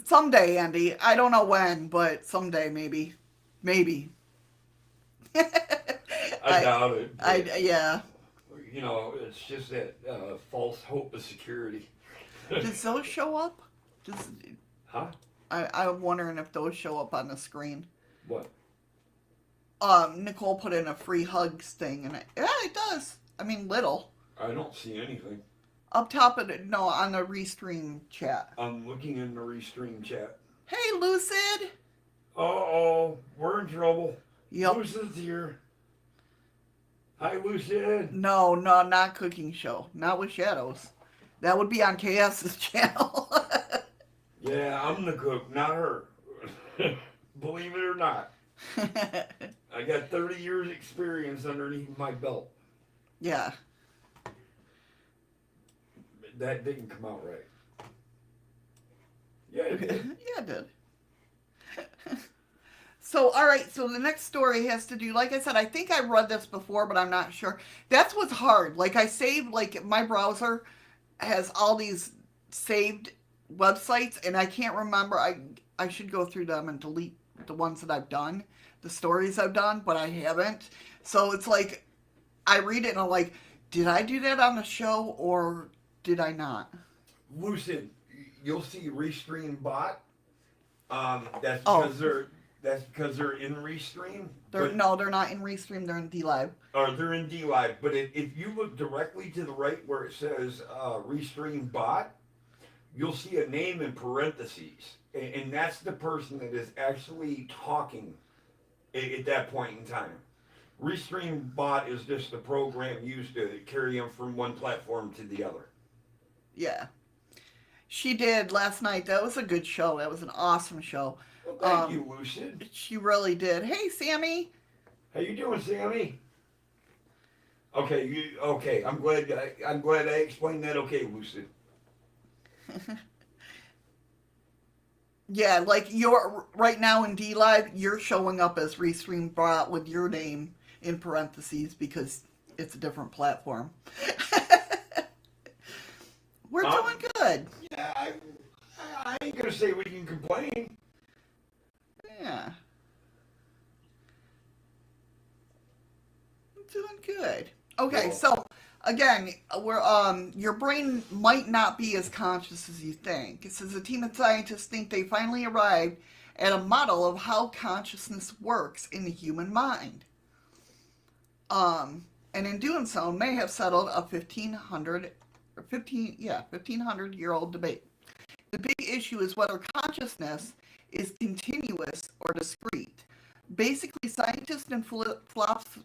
Someday, Andy. I don't know when, but someday, maybe. Maybe. I doubt it. Yeah. You know, it's just that false hope of security. Does those show up? Does, Huh? I'm wondering if those show up on the screen. What? Nicole put in a free hugs thing, and yeah, it does. I mean, little. I don't see anything. Up top of it, no, on the restream chat. I'm looking in the restream chat. Hey, Lucid. Uh-oh, we're in trouble. Yep. Lucid's here. Hi, Lucid. No, not cooking show. Not with shadows. That would be on KS's channel. Yeah, I'm the cook, not her. Believe it or not. I got 30 years experience underneath my belt. Yeah. That didn't come out right. Yeah, it did. Yeah, it did. So, all right. So the next story has to do, like I said, I think I read this before, but I'm not sure. That's what's hard. Like I saved, like my browser has all these saved websites, and I can't remember. I should go through them and delete the ones that I've done, the stories I've done, but I haven't. So it's like I read it and I'm like, did I do that on the show or did I not? Lucid, you'll see Restream bot. That's Oh. because they're in Restream. No, they're not in Restream. They're in DLive. Or they're in DLive. But if you look directly to the right where it says Restream bot, you'll see a name in parentheses, and that's the person that is actually talking at that point in time. Restream bot is just a program used to carry them from one platform to the other. Yeah. She did last night. That was a good show. That was an awesome show. Well, thank you, Lucid. She really did. Hey, Sammy. How you doing, Sammy? Okay, okay. I'm glad I explained that. Okay, Lucid. Yeah, like you're right now in DLive, you're showing up as Restream bot with your name in parentheses because it's a different platform. We're doing good. Yeah, I ain't gonna say we can complain. Yeah. I'm doing good. Okay, Well, so again, we're your brain might not be as conscious as you think. It says a team of scientists think they finally arrived at a model of how consciousness works in the human mind. And in doing so, may have settled a 1500-year-old debate. The big issue is whether consciousness is continuous or discrete. Basically, scientists and philosophers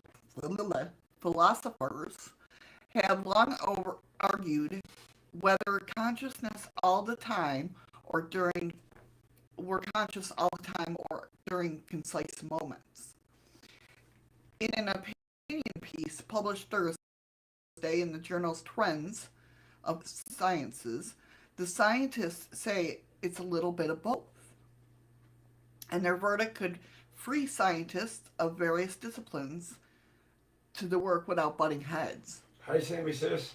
have long argued whether consciousness all the time or during we're conscious all the time or during concise moments. In an opinion piece published Thursday in the journal's Trends of Sciences, the scientists say it's a little bit of both. And their verdict could free scientists of various disciplines to the work without butting heads. Hi, Sammy sis.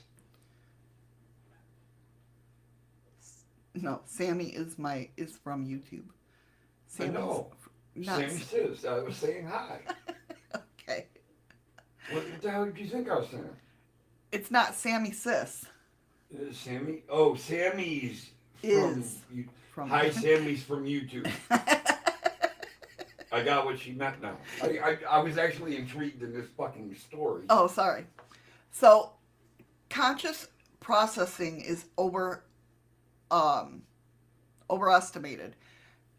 No, Sammy is from YouTube. I know. Not Sammy sis. I was saying hi. okay. What the hell did you think I was saying? It's not Sammy Sis. Sammy? Oh, Sammy's from... Is. Hi, Sammy's from YouTube. I got what she meant now. I was actually intrigued in this fucking story. Oh, sorry. So, conscious processing is overestimated.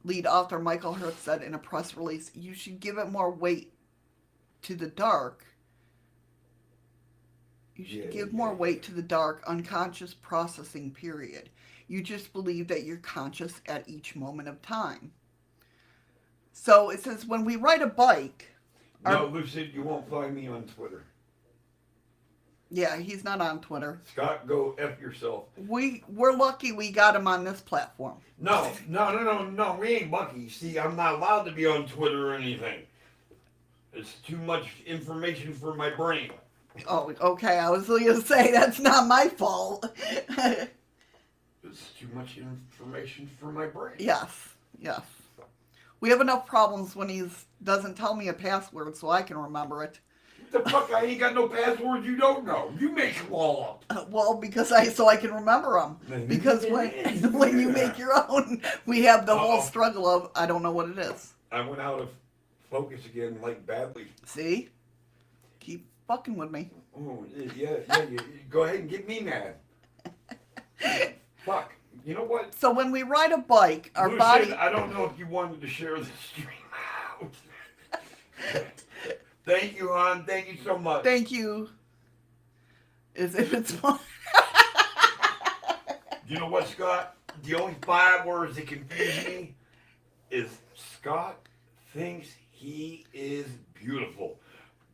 Lead author Michael Hurst said in a press release, you should give it more weight to the dark. You should give more weight to the dark, unconscious processing period. You just believe that you're conscious at each moment of time. So it says when we ride a bike... No, Lucid, you won't find me on Twitter. Yeah, he's not on Twitter. Scott, go F yourself. We're lucky we got him on this platform. No, we ain't lucky. See, I'm not allowed to be on Twitter or anything. It's too much information for my brain. Oh, okay. I was going to say that's not my fault. It's too much information for my brain. Yes. We have enough problems when he doesn't tell me a password so I can remember it. What the fuck? I ain't got no passwords you don't know. You make them all up. Well, because I can remember them. Because when you make your own, we have the whole struggle of I don't know what it is. I went out of focus again, like badly. See? Keep fucking with me. Oh yeah. You go ahead and get me mad. Fuck. You know what? So when we ride a bike, our Lucid, body... I don't know if you wanted to share this stream out. Thank you, hon. Thank you so much. Thank you. As if it's fun. You know what, Scott? The only 5 words that confuse me is Scott thinks he is beautiful.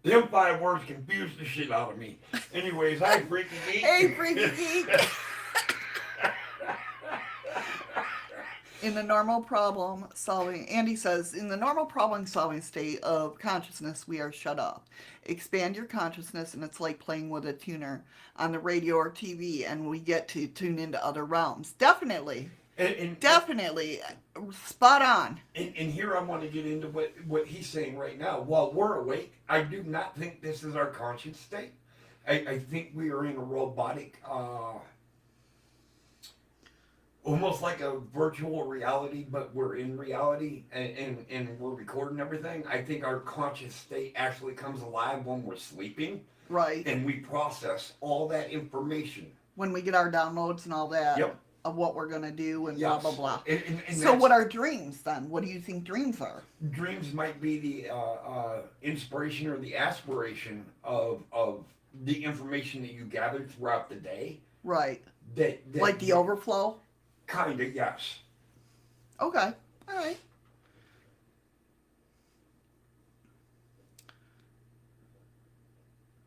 Them 5 words confuse the shit out of me. Anyways, hi, Freaky Geek. Hey, Freaky Geek. In the normal problem solving, Andy says, in the normal problem solving state of consciousness, we are shut off. Expand your consciousness and it's like playing with a tuner on the radio or TV and we get to tune into other realms. Definitely. Definitely. Spot on. And here I want to get into what he's saying right now. While we're awake, I do not think this is our conscious state. I think we are in a robotic... almost like a virtual reality, but we're in reality and we're recording everything. I think our conscious state actually comes alive when we're sleeping. Right. And we process all that information. When we get our downloads and all that. Yep. Of what we're going to do and yes. blah, blah, blah. And so what are dreams then? What do you think dreams are? Dreams might be the inspiration or the aspiration of the information that you gathered throughout the day. Right. That like the overflow? Kind of, yes. Okay. All right.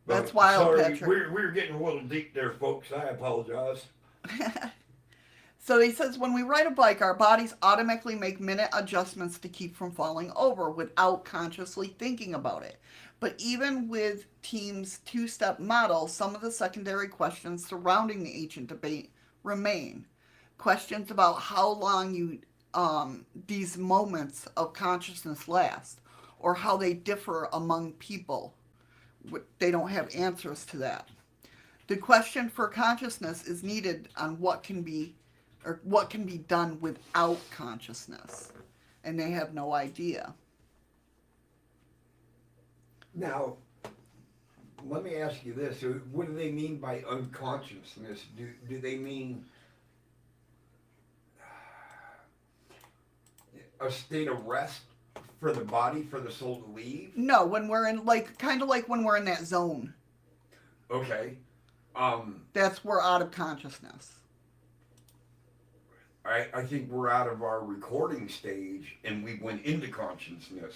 That's wild, sorry, Patrick. We're getting a little deep there, folks. I apologize. So he says, when we ride a bike, our bodies automatically make minute adjustments to keep from falling over without consciously thinking about it. But even with Team's 2-step model, some of the secondary questions surrounding the ancient debate remain. Questions about how long these moments of consciousness last, or how they differ among people. They don't have answers to that. The question for consciousness is needed on what can be done without consciousness, and they have no idea. Now, let me ask you this: what do they mean by unconsciousness? Do they mean a state of rest for the body, for the soul to leave? No, when we're in kind of like when we're in that zone. Okay. That's we're out of consciousness. I think we're out of our recording stage and we went into consciousness.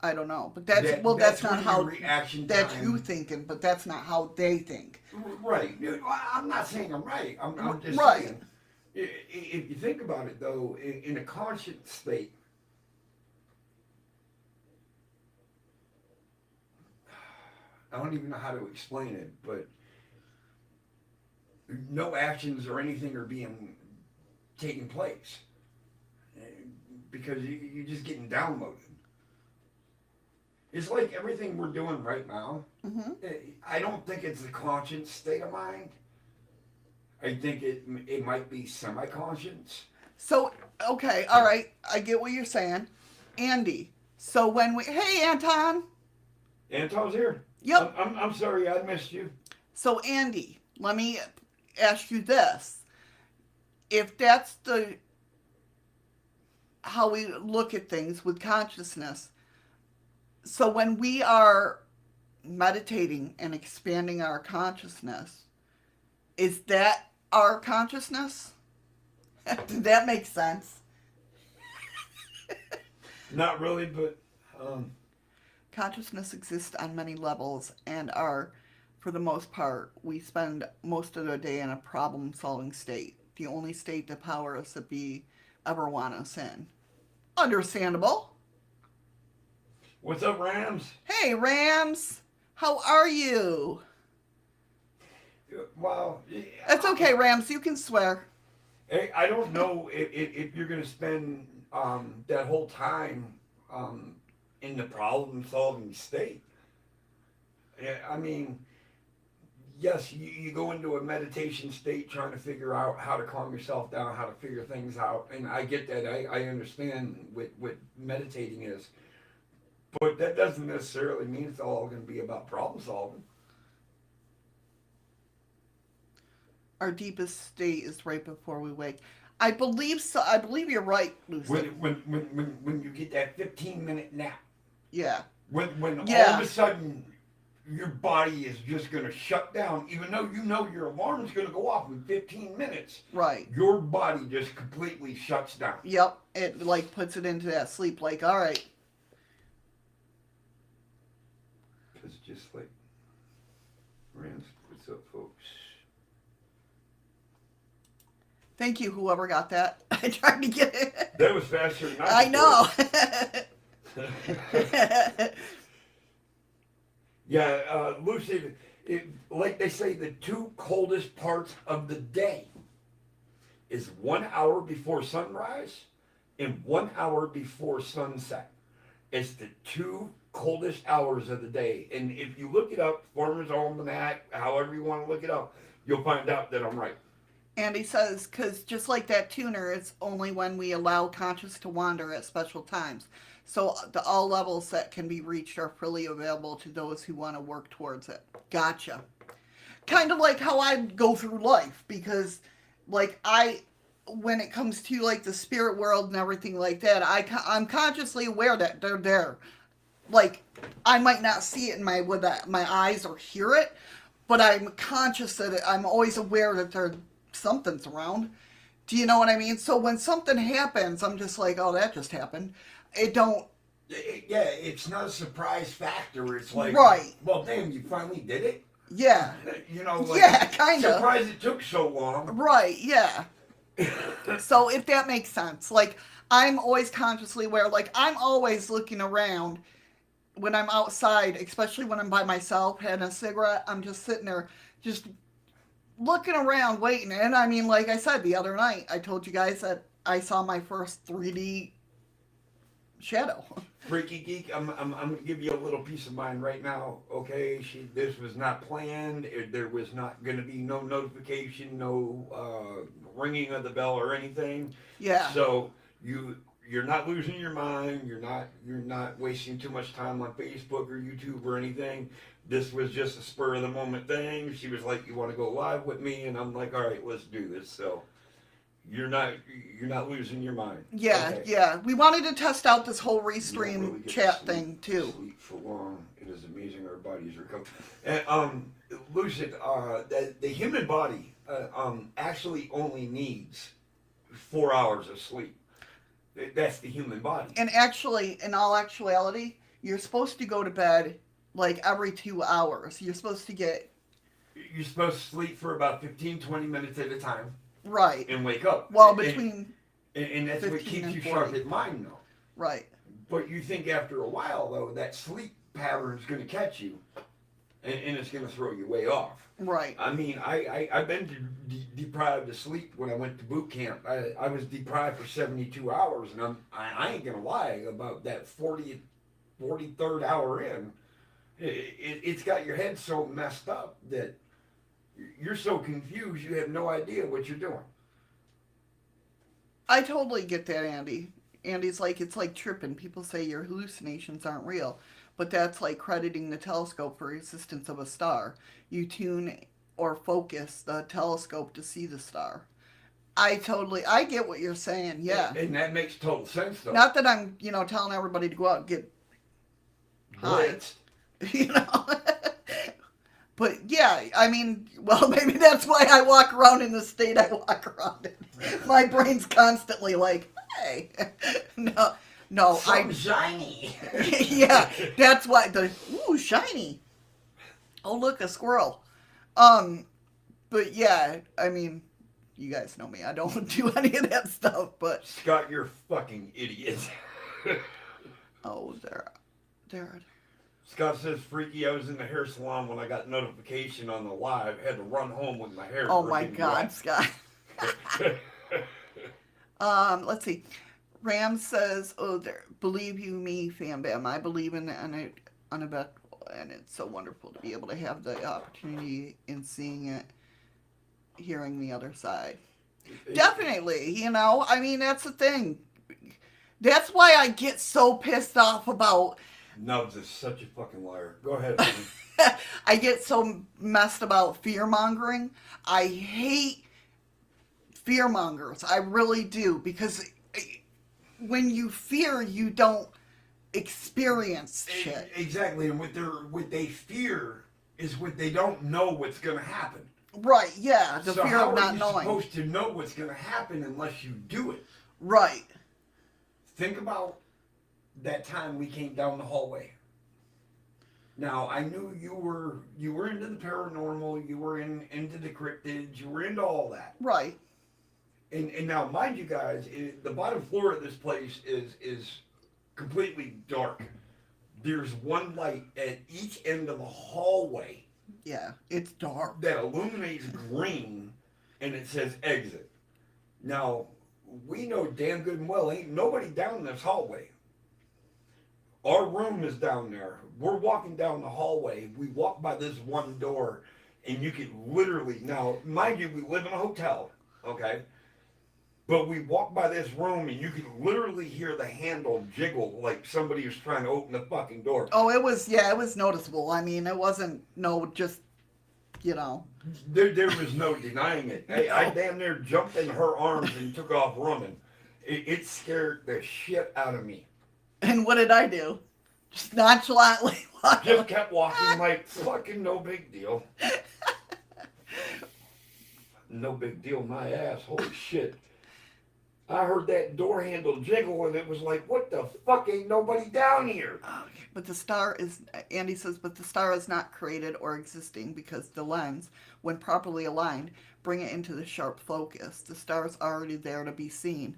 I don't know, but that's not how reaction that's time. you thinking, but that's not how they think. Right. I'm not saying I'm right. I'm just right. saying. If you think about it, though, in a conscious state, I don't even know how to explain it, but no actions or anything are taking place because you're just getting downloaded. It's like everything we're doing right now. Mm-hmm. I don't think it's a conscious state of mind. I think it might be semi-conscious. So, okay, all right, I get what you're saying. Andy, so when we, hey, Anton. Anton's here. Yep. I'm sorry I missed you. So, Andy, let me ask you this. If that's the how we look at things with consciousness, so when we are meditating and expanding our consciousness, is that our consciousness? Did that make sense? Not really, but Consciousness exists on many levels and are, for the most part, we spend most of the day in a problem-solving state. The only state the powers that be ever want us in. Understandable. what's up, Rams? Hey, Rams. How are you? Well, It's okay, Rams. You can swear. I don't know if you're going to spend that whole time in the problem-solving state. I mean, yes, you go into a meditation state trying to figure out how to calm yourself down, how to figure things out, and I get that. I understand what meditating is, but that doesn't necessarily mean it's all going to be about problem solving. Our deepest state is right before we wake. I believe so. I believe you're right, Lucy. When you get that 15-minute nap, Yeah. when Yeah. all of a sudden your body is just going to shut down, even though you know your alarm is going to go off in 15 minutes. Right. Your body just completely shuts down. Yep. It like puts it into that sleep. Like, all right. It's just like, Rams, what's up, folks? Thank you, whoever got that. I tried to get it. That was faster than I know. Yeah, Lucy, like they say, the two coldest parts of the day is 1 hour before sunrise and 1 hour before sunset. It's the two coldest hours of the day. And if you look it up, Farmer's Almanac, however you want to look it up, you'll find out that I'm right. Andy says, because just like that tuner, it's only when we allow conscious to wander at special times. So all levels that can be reached are freely available to those who want to work towards it. Gotcha. Kind of like how I go through life, because like when it comes to like the spirit world and everything like that, I'm consciously aware that they're there. Like I might not see it in with my eyes or hear it, but I'm conscious that I'm always aware that something's around. Do you know what I mean? So when something happens, I'm just like, oh, that just happened. Yeah, it's not a surprise factor. It's like, right. Well, damn, you finally did it? Yeah. You know, like, yeah, kind of. Surprised it took so long. Right, yeah. So if that makes sense. Like, I'm always consciously aware. Like, I'm always looking around when I'm outside, especially when I'm by myself, having a cigarette. I'm just sitting there, just looking around, waiting. And I mean, like I said the other night, I told you guys that I saw my first 3D shadow. Freaky geek, I'm gonna give you a little piece of mind right now. Okay, this was not planned. There was not gonna be no notification, no ringing of the bell or anything. Yeah. So you're not losing your mind. You're not wasting too much time on Facebook or YouTube or anything. This was just a spur of the moment thing. She was like, "You want to go live with me?" And I'm like, "All right, let's do this." So you're not losing your mind. Yeah, okay. Yeah. We wanted to test out this whole restream really chat thing too. Sleep for long. It is amazing our bodies recover. And Lucid, the human body actually only needs 4 hours of sleep. That's the human body. And actually, in all actuality, you're supposed to go to bed like every 2 hours. You're supposed to sleep for about 15-20 minutes at a time. Right. And wake up. Well, between and that's what keeps you 40. sharp at mind, though. Right. But you think after a while, though, that sleep pattern is going to catch you, and it's going to throw you way off. Right. I mean, I've been deprived of sleep when I went to boot camp. I was deprived for 72 hours, and I ain't going to lie about that 40th 43rd hour in, it's got your head so messed up that you're so confused you have no idea what you're doing. I totally get that, Andy. Andy's like, it's like tripping. People say your hallucinations aren't real, but that's like crediting the telescope for existence of a star. You tune or focus the telescope to see the star. I get what you're saying. Yeah. And that makes total sense, though. Not that I'm, telling everybody to go out and get high, Blitzed. you know. But yeah, I mean, well, maybe that's why I walk around in the state I walk around in. My brain's constantly like, hey, no, Something shiny. yeah, that's why shiny. Oh, look, a squirrel. But yeah, I mean, you guys know me. I don't do any of that stuff, but Scott, you're a fucking idiot. oh, there. Scott says, freaky, I was in the hair salon when I got notification on the live. Had to run home with my hair. Oh my God, Scott. Let's see. Ram says, oh, there, believe you me, Fam Bam. I believe in it uneventful, and it's so wonderful to be able to have the opportunity in seeing it, hearing the other side. Definitely, I mean, that's the thing. That's why I get so pissed off about... Nubs is such a fucking liar. Go ahead. I get so messed about fear-mongering. I hate fear-mongers. I really do. Because when you fear, you don't experience shit. Exactly. And what they fear is what they don't know what's going to happen. Right, yeah. The fear of not knowing. How are you supposed to know what's going to happen unless you do it? Right. Think about that time we came down the hallway. Now, I knew you were into the paranormal, you were into the cryptids, you were into all that. Right. And now, mind you guys, the bottom floor of this place is completely dark. There's one light at each end of the hallway. Yeah, it's dark. That illuminates green, and it says exit. Now, we know damn good and well ain't nobody down this hallway. Our room is down there. We're walking down the hallway. We walk by this one door, and you could literally, now, mind you, we live in a hotel, okay? But we walk by this room, and you could literally hear the handle jiggle like somebody was trying to open the fucking door. Oh, it was noticeable. I mean, it wasn't, just, There was no denying it. I damn near jumped in her arms and took off running. It scared the shit out of me. And what did I do? Just nonchalantly walk. Just kept walking like fucking no big deal. No big deal, my ass. Holy shit. I heard that door handle jiggle and it was like, what the fuck, ain't nobody down here? Okay, but the star is, Andy says, but the star is not created or existing because the lens, when properly aligned, bring it into the sharp focus. The star is already there to be seen.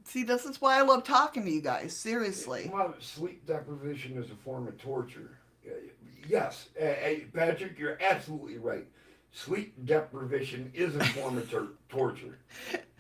See, this is why I love talking to you guys, seriously. Well, sleep deprivation is a form of torture. Yes, Patrick, you're absolutely right. Sleep deprivation is a form of torture.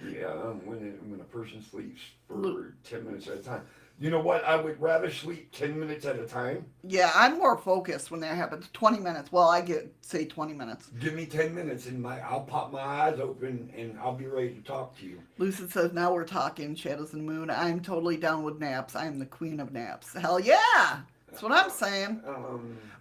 Yeah, when a person sleeps for 10 minutes at a time. You know what? I would rather sleep 10 minutes at a time. Yeah, I'm more focused when that happens. 20 minutes. Well, I say 20 minutes. Give me 10 minutes and I'll pop my eyes open and I'll be ready to talk to you. Lucid says, now we're talking Shadows and Moon. I'm totally down with naps. I'm the queen of naps. Hell yeah! That's what I'm saying.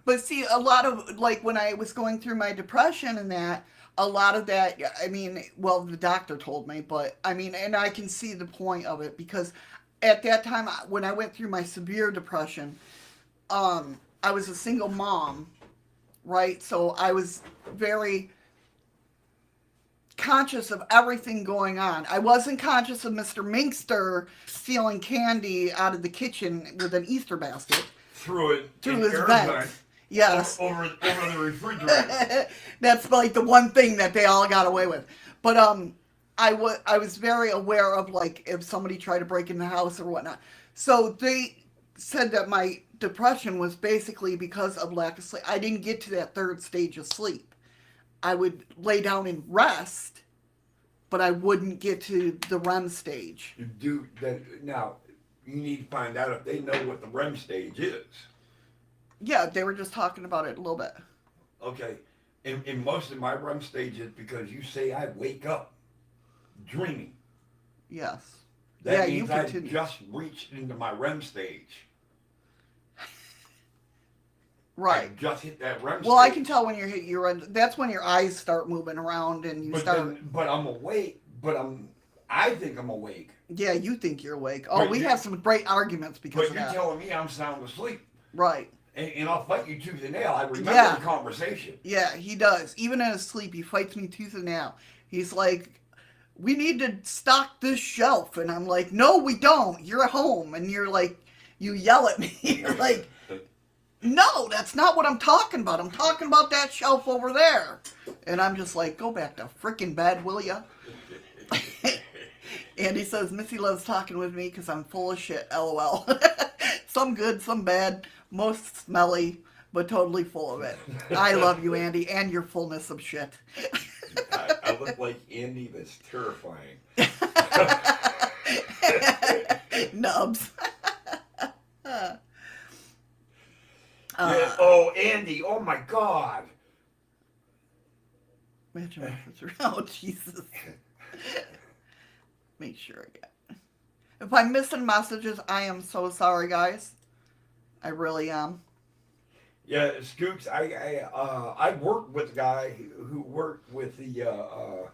But see, a lot of, like, when I was going through my depression and that, a lot of that, I mean, well, the doctor told me, but, I mean, and I can see the point of it because at that time, when I went through my severe depression, I was a single mom, right? So I was very conscious of everything going on. I wasn't conscious of Mr. Minkster stealing candy out of the kitchen with an Easter basket. Through his vent. Yes. Over the refrigerator. That's like the one thing that they all got away with. But I was very aware of, like, if somebody tried to break in the house or whatnot. So they said that my depression was basically because of lack of sleep. I didn't get to that third stage of sleep. I would lay down and rest, but I wouldn't get to the REM stage. Dude, now, you need to find out if they know what the REM stage is. Yeah, they were just talking about it a little bit. Okay. In most of my REM stages, because you say I wake up dreaming. Yes. That Yeah, means you I continue. just reached into my REM stage. Right. I just hit that REM stage. Well, I can tell when you're hit your. That's when your eyes start moving around and you start. But I'm awake. I think I'm awake. Yeah, you think you're awake. Oh, But we have some great arguments because But of you're that. telling me I'm sound asleep. Right. And I'll fight you tooth and nail. I remember Yeah. the conversation. Yeah, he does. Even in his sleep, he fights me tooth and nail. He's like, we need to stock this shelf. And I'm like, no, we don't. You're at home. And you're like, you yell at me. You're like, no, that's not what I'm talking about. I'm talking about that shelf over there. And I'm just like, go back to frickin' bed, will ya? And he says, Missy loves talking with me because I'm full of shit, LOL. Some good, some bad, most smelly, but totally full of it. I love you, Andy, and your fullness of shit. I look like Andy that's terrifying. Nubs. Yeah. Oh, Andy. Oh, my God. Oh, Jesus. Make sure I get. If I'm missing messages, I am so sorry, guys. I really am. Yeah, Skooks, I worked with a guy who worked with the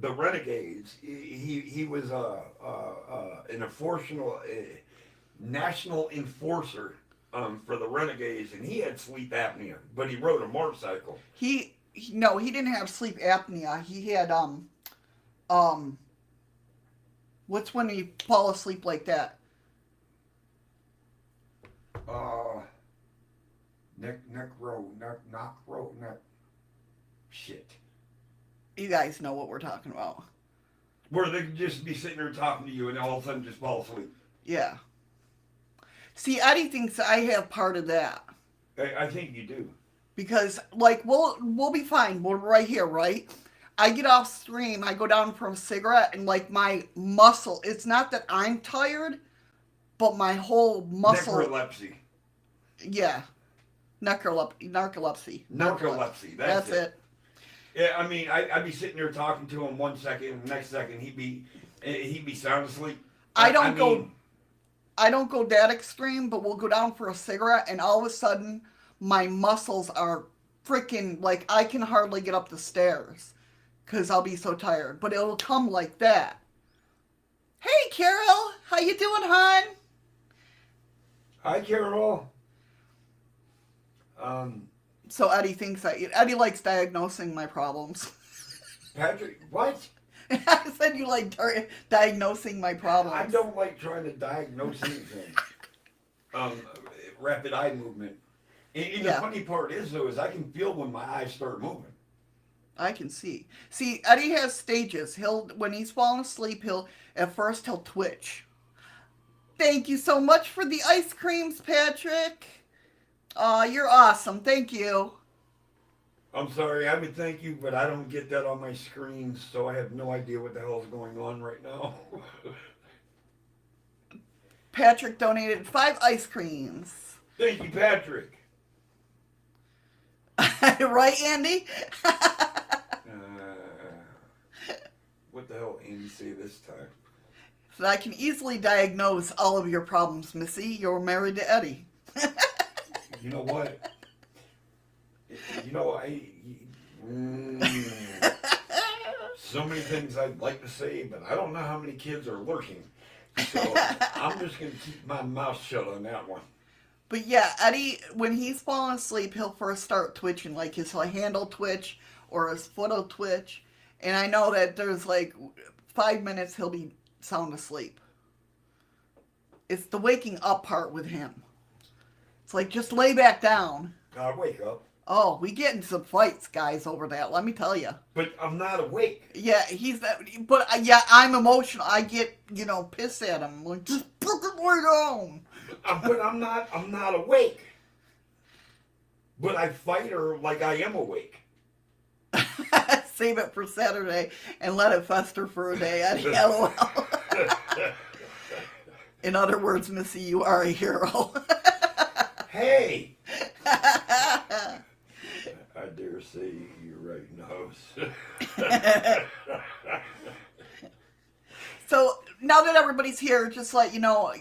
Renegades. He was an national enforcer for the Renegades, and he had sleep apnea, but he rode a motorcycle. No, he didn't have sleep apnea. He had what's when you fall asleep like that? Shit. You guys know what we're talking about. Where they could just be sitting there talking to you and all of a sudden just fall asleep. Yeah. See, Eddie thinks I have part of that. I think you do. Because, like, we'll be fine. We're right here, right? I get off stream, I go down for a cigarette, and, like, my muscle, it's not that I'm tired, but my whole muscle... Necrolepsy. Yeah. Narcolepsy. Narcolepsy. That's it. Yeah, I mean, I'd be sitting there talking to him 1 second, and the next second he'd be sound asleep. I don't go that extreme, but we'll go down for a cigarette, and all of a sudden, my muscles are freaking, like, I can hardly get up the stairs, because I'll be so tired. But it'll come like that. Hey, Carol! How you doing, hon? Hi, Carol. So Eddie thinks Eddie likes diagnosing my problems. Patrick, what? I said you like diagnosing my problems. I don't like trying to diagnose anything. Rapid eye movement. And the funny part is, though, is I can feel when my eyes start moving. I can see. See, Eddie has stages. When he's falling asleep, at first he'll twitch. Thank you so much for the ice creams, Patrick. You're awesome. Thank you. I'm sorry, I would thank you, but I don't get that on my screen, so I have no idea what the hell is going on right now. Patrick donated 5 ice creams. Thank you, Patrick. Right, Andy? What the hell Andy say this time? So I can easily diagnose all of your problems, Missy. You're married to Eddie. You know what? You know, so many things I'd like to say, but I don't know how many kids are lurking. So I'm just going to keep my mouth shut on that one. But yeah, Eddie, when he's falling asleep, he'll first start twitching, like his handle twitch or his foot will twitch. And I know that there's like 5 minutes he'll be sound asleep. It's the waking up part with him. It's like, just lay back down. Wake up. Oh, we get in some fights, guys, over that. Let me tell you. But I'm not awake. Yeah, but yeah, I'm emotional. I get, pissed at him. I'm like, just fucking lay down. But I'm not awake. But I fight her like I am awake. Save it for Saturday and let it fester for a day. LOL. In other words, Missy, you are a hero. Hey! I dare say you're right, nose. So now that everybody's here, just let you know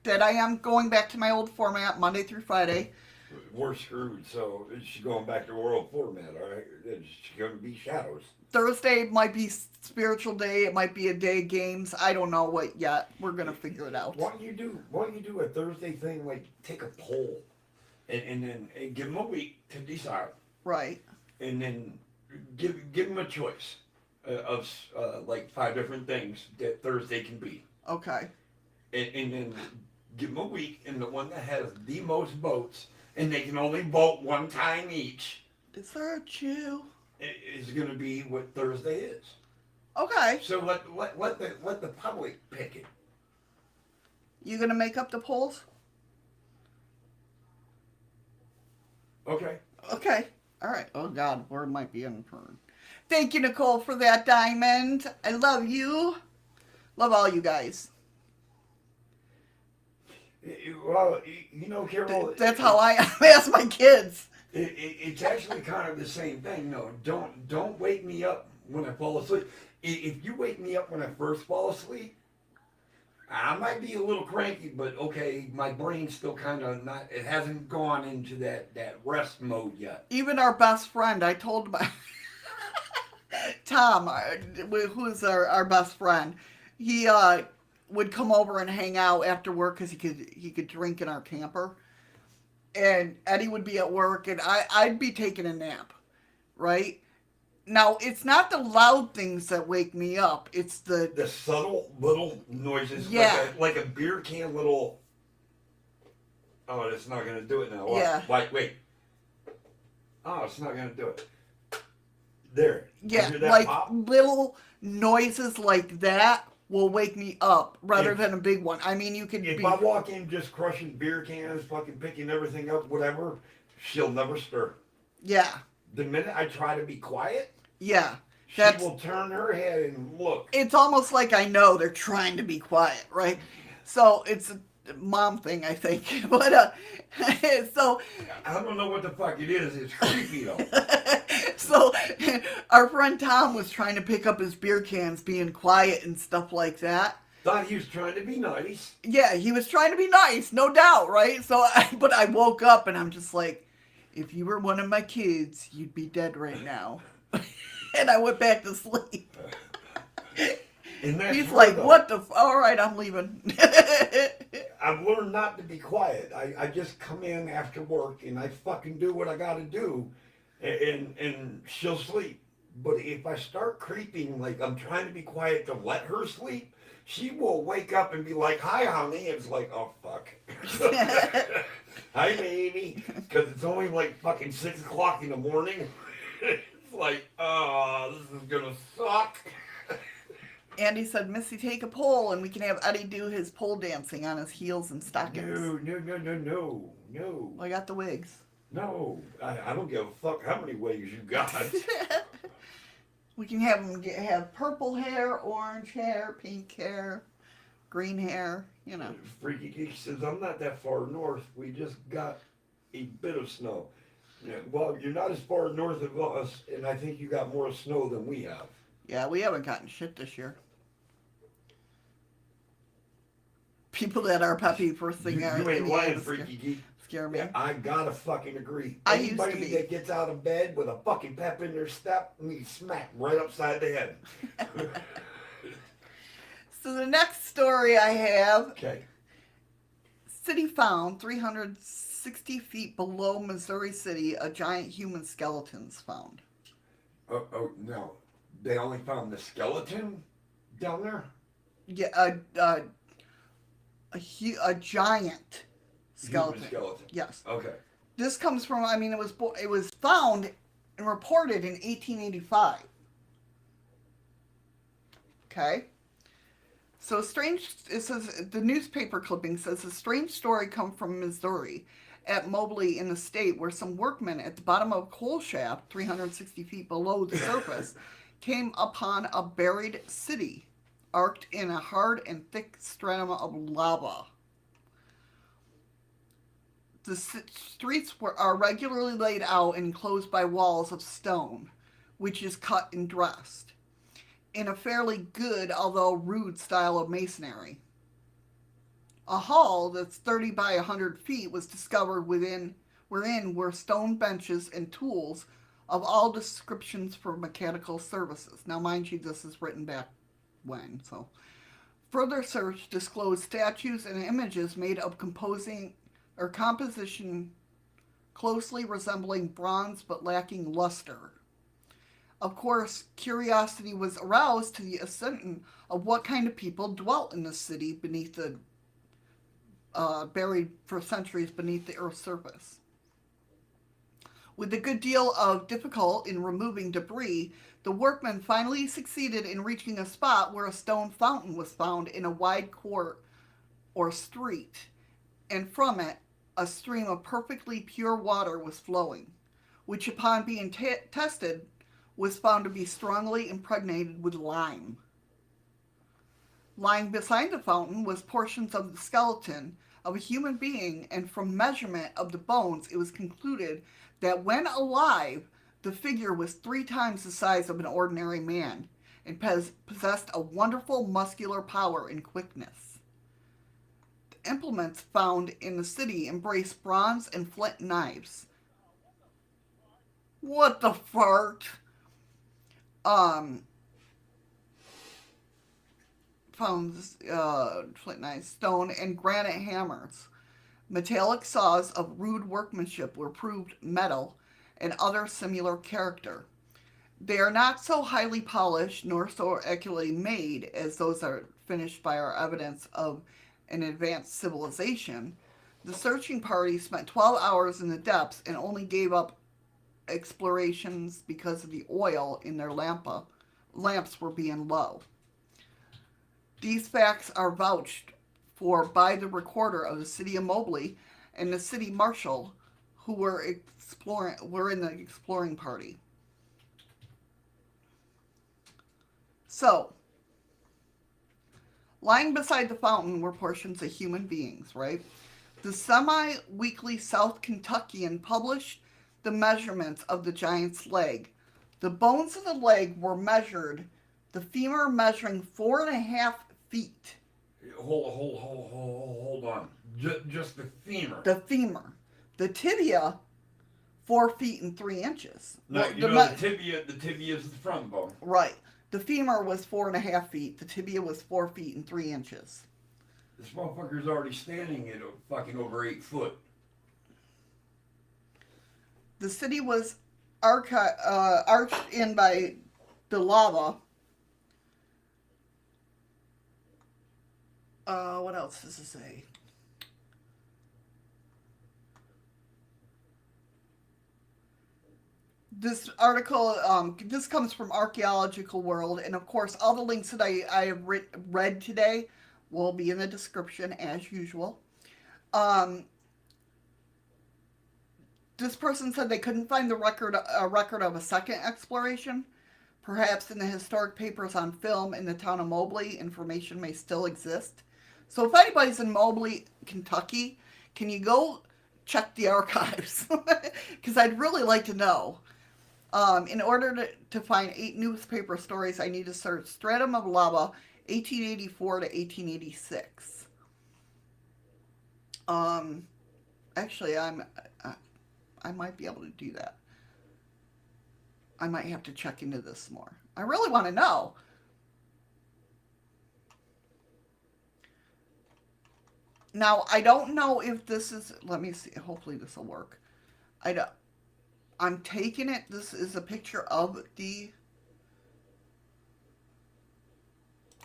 that I am going back to my old format, Monday through Friday. We're screwed, so she's going back to world format, all right? It's going to be shadows. Thursday might be spiritual day. It might be a day of games. I don't know what yet. We're gonna figure it out. Why don't you do a Thursday thing, like take a poll, and then give them a week to decide, Right. and then give them a choice of like 5 different things that Thursday can be, Okay. and then give them a week, and the one that has the most votes, and they can only vote 1 time each, Is there a Jew? is going to be what Thursday is. Okay. So let the public pick it. You gonna make up the polls? Okay. Okay. All right. Oh God, word might be unheard. Thank you, Nicole, for that diamond. I love you. Love all you guys. Well, you know, Carol. That's how I ask my kids. It's actually kind of the same thing. No, don't wake me up when I fall asleep. If you wake me up when I first fall asleep, I might be a little cranky, but okay, my brain's still kind of not. It hasn't gone into that rest mode yet. Even our best friend, I told my Tom, who's our best friend, he would come over and hang out after work because he could drink in our camper. And Eddie would be at work, and I'd be taking a nap, right? Now, it's not the loud things that wake me up. It's the subtle little noises, yeah, like a beer can little. Oh, it's not gonna do it now. Yeah. Wait. Oh, it's not gonna do it. There. Yeah, You hear that like pop? little noises like that will wake me up rather than a big one. I mean, you could If I walk in just crushing beer cans, fucking picking everything up, whatever, she'll never stir. Yeah. The minute I try to be quiet, yeah, she will turn her head and look. It's almost like I know they're trying to be quiet, right? So it's a mom thing, I think. But so I don't know what the fuck it is. It's creepy though. So our friend Tom was trying to pick up his beer cans, being quiet and stuff like that. Thought he was trying to be nice. Yeah, he was trying to be nice, no doubt, right? But I woke up and I'm just like, if you were one of my kids, you'd be dead right now. And I went back to sleep. He's like, though. What the all right, I'm leaving. I've learned not to be quiet. I just come in after work and I fucking do what I gotta do, and she'll sleep. But if I start creeping, like I'm trying to be quiet to let her sleep, she will wake up and be like, "Hi, honey." It's like, oh fuck. Hi, baby. Because it's only like fucking 6 o'clock in the morning. It's like, oh, this is gonna suck. Andy said, Missy, take a pole and we can have Eddie do his pole dancing on his heels and stockings. No. I got the wigs. No, I don't give a fuck how many wigs you got. We can have him have purple hair, orange hair, pink hair, green hair, you know. Freaky Geek says, I'm not that far north. We just got a bit of snow. Yeah, well, you're not as far north of us, and I think you got more snow than we have. Yeah, we haven't gotten shit this year. People that are peppy first thing You ain't lying, Freaky Geek. Scare me. Yeah, I gotta fucking agree. I used to Anybody be. that gets out of bed with a fucking pep in their step needs smacked right upside the head. So the next story I have. Okay. City found 360 feet below Missouri City, a giant human skeleton's found. Oh, no. They only found the skeleton down there? Yeah, a giant skeleton. Human skeleton. Yes. Okay. This comes from, I mean, it was found and reported in 1885. Okay. So it says, the newspaper clipping says, a strange story come from Missouri at Mobley in the state where some workmen at the bottom of a coal shaft, 360 feet below the surface, came upon a buried city arced in a hard and thick stratum of lava. The streets are regularly laid out and enclosed by walls of stone, which is cut and dressed in a fairly good, although rude, style of masonry. A hall that's 30 by 100 feet was discovered wherein were stone benches and tools of all descriptions for mechanical services. Now, mind you, this is written back when, so. Further search disclosed statues and images made of composition closely resembling bronze but lacking luster. Of course, curiosity was aroused to the ascertain of what kind of people dwelt in the city beneath the buried for centuries beneath the earth's surface. With a good deal of difficulty in removing debris, the workmen finally succeeded in reaching a spot where a stone fountain was found in a wide court or street, and from it a stream of perfectly pure water was flowing, which upon being tested was found to be strongly impregnated with lime. Lying beside the fountain was portions of the skeleton of a human being, and from measurement of the bones it was concluded that when alive the figure was 3 times the size of an ordinary man and possessed a wonderful muscular power and quickness. The implements found in the city embraced bronze and flint knives. What the fart? Found flint knives, stone, and granite hammers. Metallic saws of rude workmanship were proved metal and other similar character. They are not so highly polished nor so accurately made as those are finished by our evidence of an advanced civilization. The searching party spent 12 hours in the depths and only gave up explorations because of the oil in their lamps were being low. These facts are vouched for by the recorder of the city of Mobley and the city marshal, who were in the exploring party. So, lying beside the fountain were portions of human beings, right? The semi-weekly South Kentuckian published the measurements of the giant's leg. The bones of the leg were measured, the femur measuring 4.5 feet. Hold on. Just the femur. The femur. The tibia, 4 feet and 3 inches. No, well, the tibia is the front bone. Right. The femur was 4.5 feet. The tibia was 4 feet and 3 inches. This motherfucker's already standing at fucking over 8 foot. The city was arched in by the lava. What else does it say? This article, this comes from Archaeological World, and of course all the links that I have read today will be in the description as usual. This person said they couldn't find a record of a second exploration. Perhaps in the historic papers on film in the town of Mobley, information may still exist. So if anybody's in Mobley, Kentucky, can you go check the archives? Because I'd really like to know. In order to find 8 newspaper stories, I need to search Stratum of Lava, 1884 to 1886. Actually, I might be able to do that. I might have to check into this more. I really want to know. Now, I don't know if this is, let me see, hopefully this will work. I'm taking it, this is a picture of the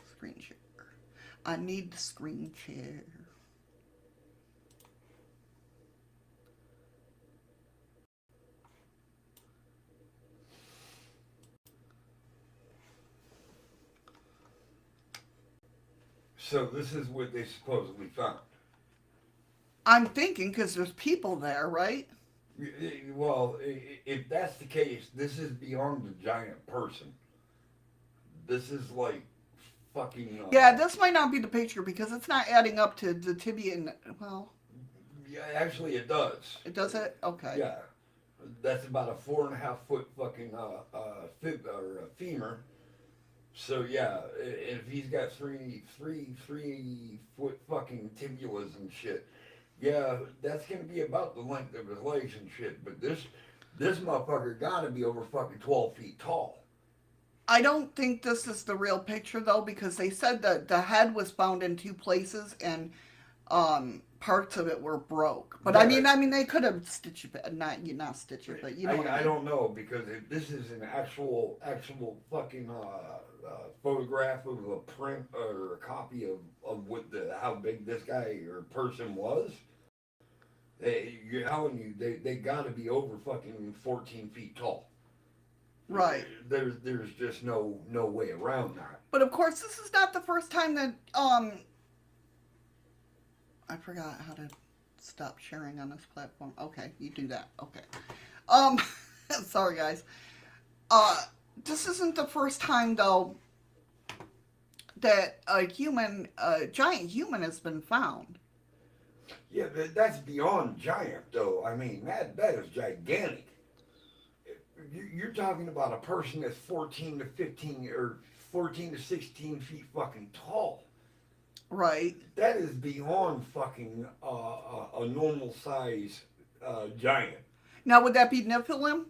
screen share. I need the screen share. So this is what they supposedly found. I'm thinking because there's people there, right? Well, if that's the case, this is beyond the giant person. This is like fucking. Yeah, this might not be the picture because it's not adding up to the tibia and, well. Yeah, actually it does. It does it? Okay. Yeah. That's about a 4.5 foot fucking femur. So yeah, if he's got three foot fucking tibulas and shit, yeah, that's gonna be about the length of his legs and shit. But this motherfucker gotta be over fucking 12 feet tall. I don't think this is the real picture though, because they said that the head was found in two places and parts of it were broke. But Yeah. I mean, they could have stitched it, not stitch it, but you know what I mean. I don't know because if this is an actual fucking photograph of a print or a copy of what how big this guy or person was. You're telling you they got to be over fucking 14 feet tall. Right. There's just no way around that. But of course, this is not the first time that I forgot how to stop sharing on this platform. Okay, you do that. Okay. Sorry guys. This isn't the first time though that a giant human has been found. Yeah, that's beyond giant though. I mean, that is gigantic. You're talking about a person that's 14 to 15 or 14 to 16 feet fucking tall. Right. That is beyond fucking a normal size giant. Now, would that be Nephilim?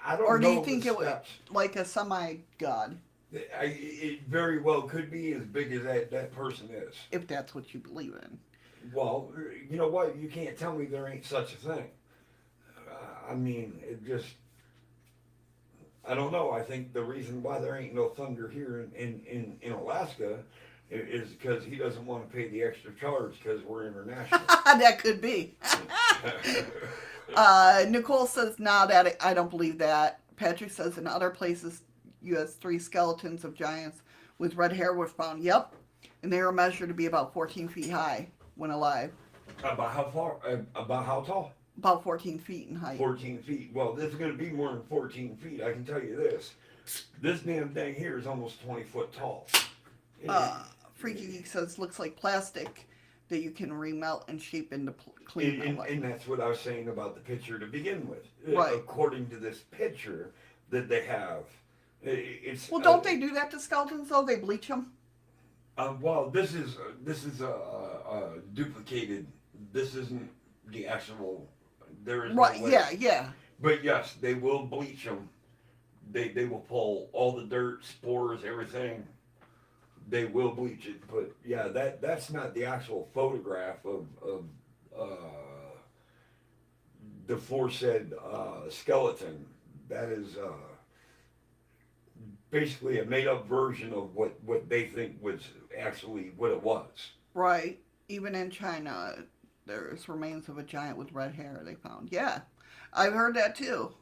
I don't know. Or do you think it was steps. like a semi-god? It very well could be as big as that person is. If that's what you believe in. Well, you know what? You can't tell me there ain't such a thing. I mean, it just... I don't know. I think the reason why there ain't no thunder here in Alaska is because he doesn't want to pay the extra charge because we're international. That could be. Nicole says, nah, I don't believe that. Patrick says, in other places, U.S. 3 skeletons of giants with red hair were found. Yep. And they were measured to be about 14 feet high when alive. About how far? About how tall? About 14 feet in height. 14 feet. Well, this is going to be more than 14 feet. I can tell you this. This damn thing here is almost 20 foot tall. Freaky Geek says, looks like plastic that you can remelt and shape into clean. And that's what I was saying about the picture to begin with. Right. According to this picture that they have, it's... Well, don't they do that to skeletons, though? They bleach them? Well, this is duplicated. This isn't the actual... There is right, no way. yeah. But yes, they will bleach them. They will pull all the dirt, spores, everything. They will bleach it. But yeah, that's not the actual photograph of the aforesaid skeleton. That is basically a made-up version of what they think was actually what it was. Right. Even in China, there's remains of a giant with red hair they found. Yeah, I've heard that too.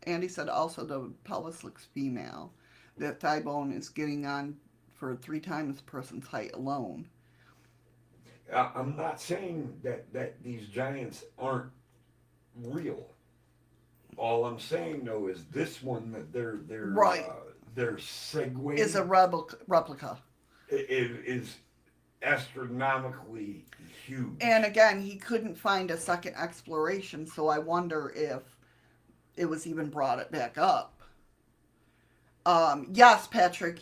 Andy said also the pelvis looks female. The thigh bone is getting on for 3 times the person's height alone. I'm not saying that these giants aren't real. All I'm saying though is this one that they're right. They're segueing is a replica. Is astronomically huge. And again, he couldn't find a second exploration, so I wonder if it was even brought back up. Yes, Patrick.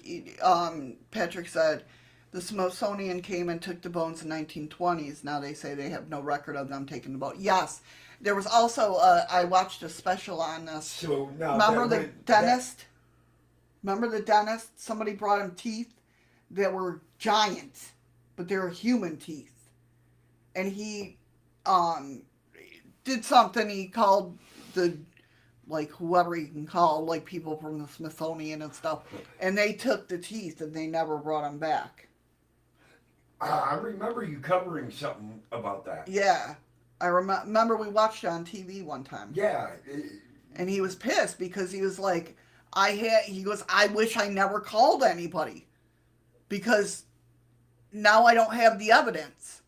Patrick said the Smithsonian came and took the bones in the 1920s. Now they say they have no record of them taking the bone. Yes, there was also I watched a special on this. So now remember the dentist? Remember the dentist? Somebody brought him teeth that were giant, but they were human teeth, and he did something. He called whoever you can call, like people from the Smithsonian and stuff, and they took the teeth and they never brought them back. I remember you covering something about that. Yeah, I remember we watched it on TV one time. Yeah. And he was pissed because he was like, he goes, I wish I never called anybody because now I don't have the evidence.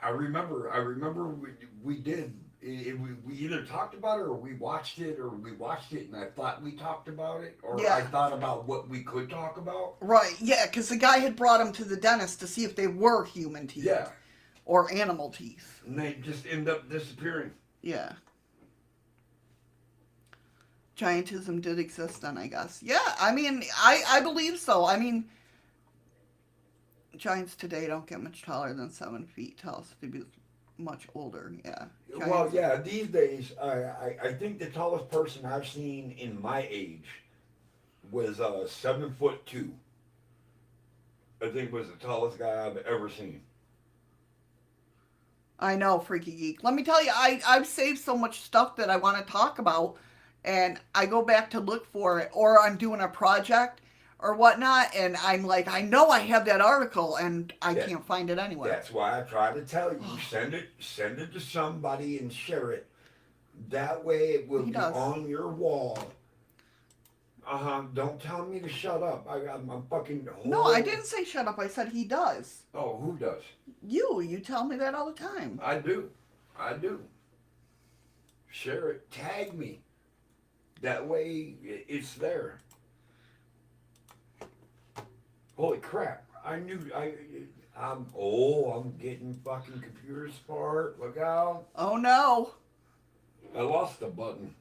I remember we did we either talked about it or we watched it, and I thought we talked about it, or Yeah. I thought about what we could talk about. Right, yeah, because the guy had brought him to the dentist to see if they were human teeth. Yeah. Or animal teeth. And they just end up disappearing. Yeah. Giantism did exist then, I guess. Yeah, I mean, I believe so. I mean, giants today don't get much taller than 7 feet. Tell us to be much older. Yeah. Giants. Well, yeah, these days, I think the tallest person I've seen in my age was 7'2". I think was the tallest guy I've ever seen. I know, Freaky Geek. Let me tell you, I've saved so much stuff that I want to talk about, and I go back to look for it, or I'm doing a project or whatnot, and I'm like, I know I have that article, and I can't find it anywhere. That's why I try to tell you, send it to somebody and share it. That way it will be on your wall. Don't tell me to shut up. I'm fucking. No, I didn't say shut up. I said he does. Oh, who does? You tell me that all the time. I do. Share it. Tag me. That way it's there. Holy crap. I'm getting fucking computer smart. Look out. Oh no. I lost the button.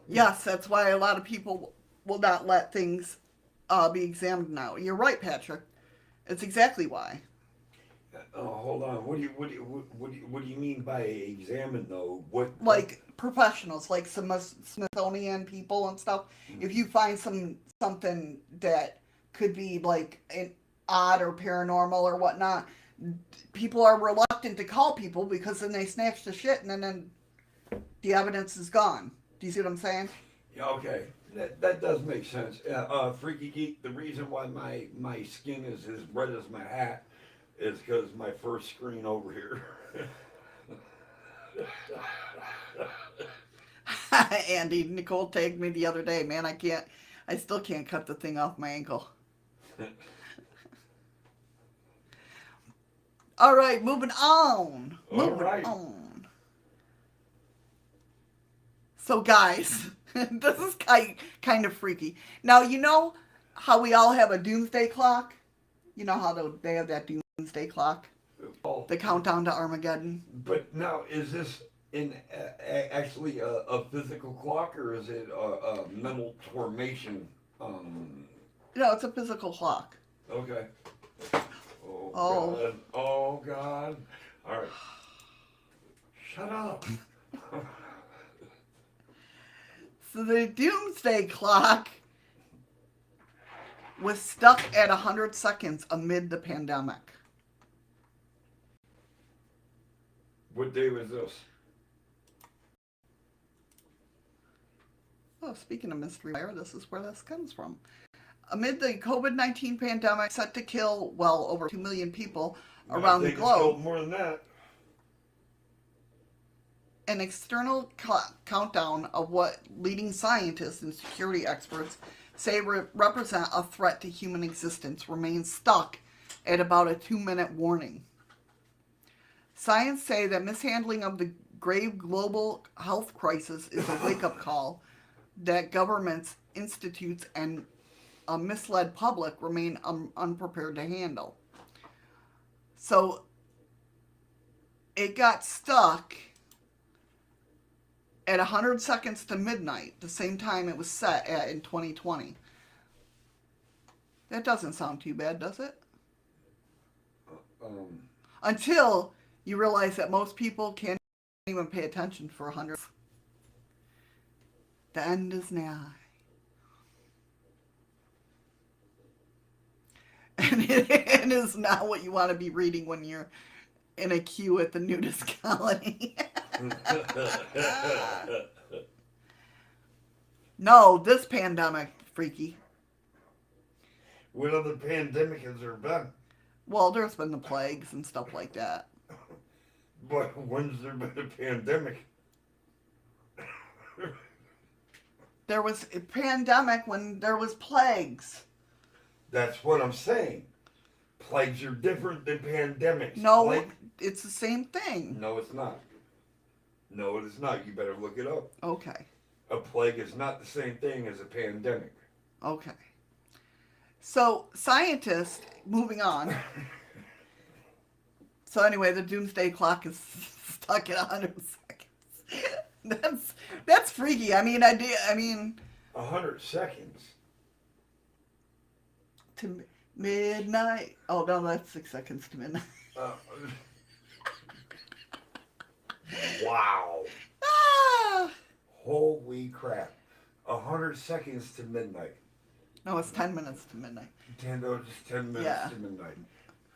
Yes, that's why a lot of people will not let things be examined now. You're right, Patrick. It's exactly why. Hold on. What do you mean by examine though? Like professionals, like some Smithsonian people and stuff. If you find something that could be like an odd or paranormal or whatnot, people are reluctant to call people because then they snatch the shit and then the evidence is gone. Do you see what I'm saying? Yeah, okay. That does make sense. Freaky Geek, the reason why my skin is as red as my hat is because my first screen over here. Andy, Nicole tagged me the other day. Man, I still can't cut the thing off my ankle. All right, moving on. Moving on. So guys, this is kind of freaky. Now, you know how we all have a doomsday clock? You know how they have that doomsday clock? Oh. The countdown to Armageddon? But now, is this actually a physical clock, or is it a mental formation? No, it's a physical clock. Okay. Oh. God. Oh, God. All right. Shut up. So the doomsday clock was stuck at 100 seconds amid the pandemic. What day was this? Oh, speaking of mystery fire, this is where this comes from. Amid the COVID-19 pandemic set to kill well over 2 million people around the globe. It's killed more than that. An external countdown of what leading scientists and security experts say represent a threat to human existence remains stuck at about a 2-minute warning. Science say that mishandling of the grave global health crisis is a wake-up call that governments, institutes, and a misled public remain unprepared to handle. So it got stuck at 100 seconds to midnight, the same time it was set at in 2020. That doesn't sound too bad, does it? Until you realize that most people can't even pay attention for 100. The end is nigh. And it is not what you want to be reading when you're in a queue at the nudist colony. No, this pandemic, freaky. What other pandemic has there been? Well, there's been the plagues and stuff like that. But when's there been a pandemic? There was a pandemic when there was plagues. That's what I'm saying. Plagues are different than pandemics. No, it's the same thing. No, it's not. No, it is not. You better look it up. Okay. A plague is not the same thing as a pandemic. Okay. So, scientists, moving on. So anyway, the doomsday clock is stuck at 100 seconds. That's freaky. I mean, 100 seconds. To midnight. Oh no, that's 6 seconds to midnight. Wow. Ah! Holy crap. 100 seconds to midnight. No, it's 10 minutes to midnight. 10 minutes to midnight.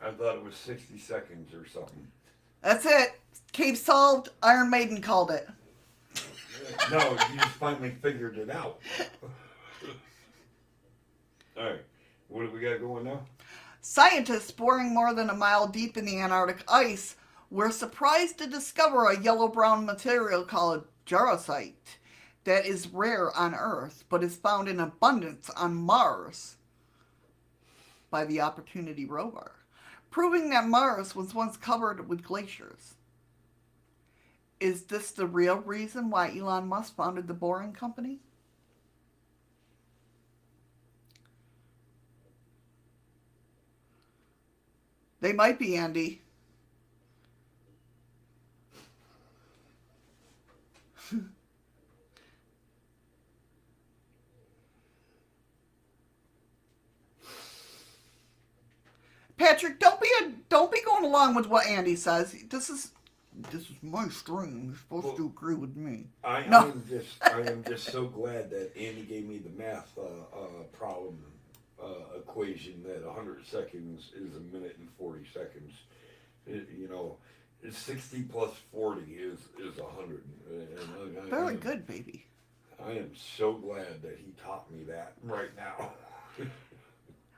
I thought it was 60 seconds or something. That's it. Case solved. Iron Maiden called it. No, you just finally figured it out. Alright, what do we got going now? Scientists boring more than a mile deep in the Antarctic ice were surprised to discover a yellow-brown material called jarosite that is rare on Earth, but is found in abundance on Mars by the Opportunity rover, proving that Mars was once covered with glaciers. Is this the real reason why Elon Musk founded the Boring Company? They might be, Andy. Patrick, don't be going along with what Andy says. This is my stream. You're supposed to agree with me. I am just so glad that Andy gave me the math problem equation that 100 seconds is a minute and 40 seconds. It's 60 plus 40 is 100. Very good, baby. I am so glad that he taught me that right now.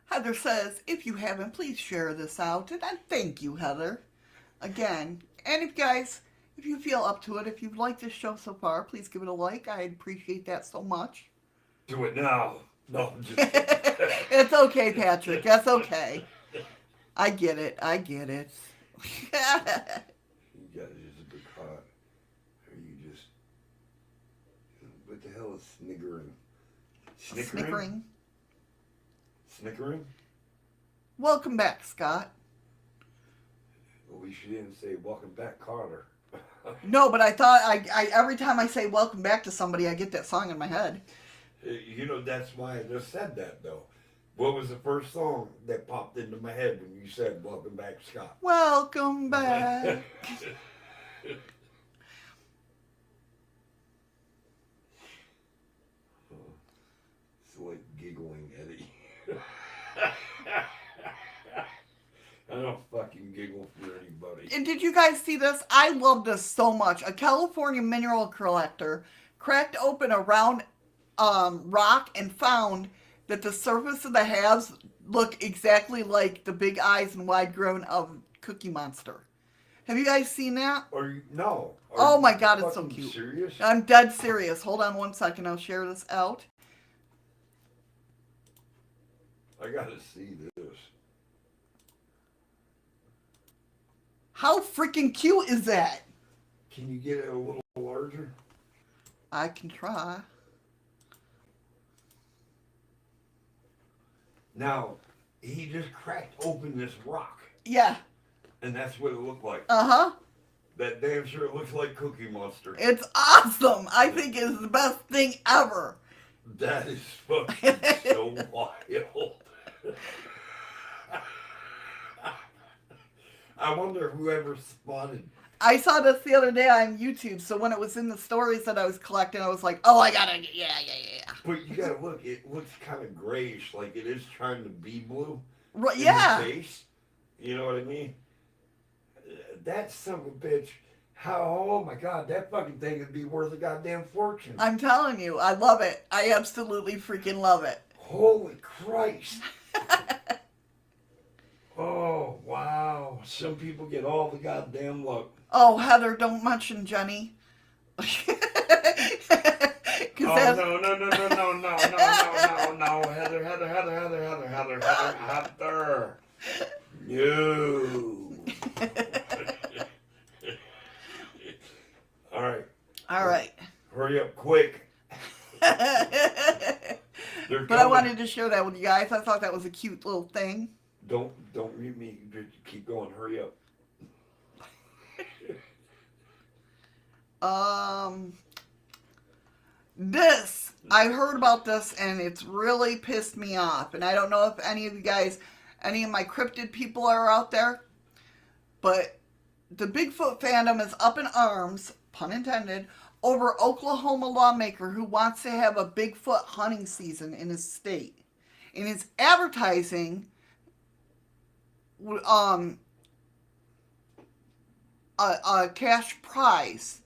Heather says, if you haven't, please share this out. And thank you, Heather. Again. And if you feel up to it, if you've liked this show so far, please give it a like. I'd appreciate that so much. Do it now. No, I'm just It's okay, Patrick. That's okay. I get it. You guys just a bit hot. Are you just... What the hell is sniggering? Snickering. Snickering? Welcome back, Scott. At least you didn't say welcome back, Carter. No, but I thought I every time I say welcome back to somebody, I get that song in my head. That's why I just said that, though. What was the first song that popped into my head when you said welcome back, Scott? Welcome back. It's like giggling Eddie. I don't fucking giggle for anybody. And did you guys see this? I love this so much. A California mineral collector cracked open a round rock and found that the surface of the halves look exactly like the big eyes and wide grin of Cookie Monster. Have you guys seen that? No. Oh my god, it's so cute. Serious? I'm dead serious. Hold on one second. I'll share this out. I gotta see this. How freaking cute is that? Can you get it a little larger? I can try. Now, he just cracked open this rock. Yeah. And that's what it looked like. Uh-huh. That damn sure looks like Cookie Monster. It's awesome. I think it's the best thing ever. That is fucking so wild. I wonder whoever spotted. I saw this the other day on YouTube, so when it was in the stories that I was collecting, I was like, oh, I gotta, yeah. But you gotta look, it looks kind of grayish, like it is trying to be blue. Right, yeah. In the face. You know what I mean? That son of a bitch, oh my god, that fucking thing would be worth a goddamn fortune. I'm telling you, I love it. I absolutely freaking love it. Holy Christ. Oh, wow. Some people get all the goddamn luck. Oh, Heather, don't mention Jenny. No, Heather. No. All right. quick. But They're I coming. wanted to share that with you guys. I thought that was a cute little thing. Don't mute me. Just keep going. Hurry up. This, I heard about this and it's really pissed me off. And I don't know if any of you guys, any of my cryptid people are out there, but the Bigfoot fandom is up in arms, pun intended, over Oklahoma lawmaker who wants to have a Bigfoot hunting season in his state. In his advertising, a cash prize.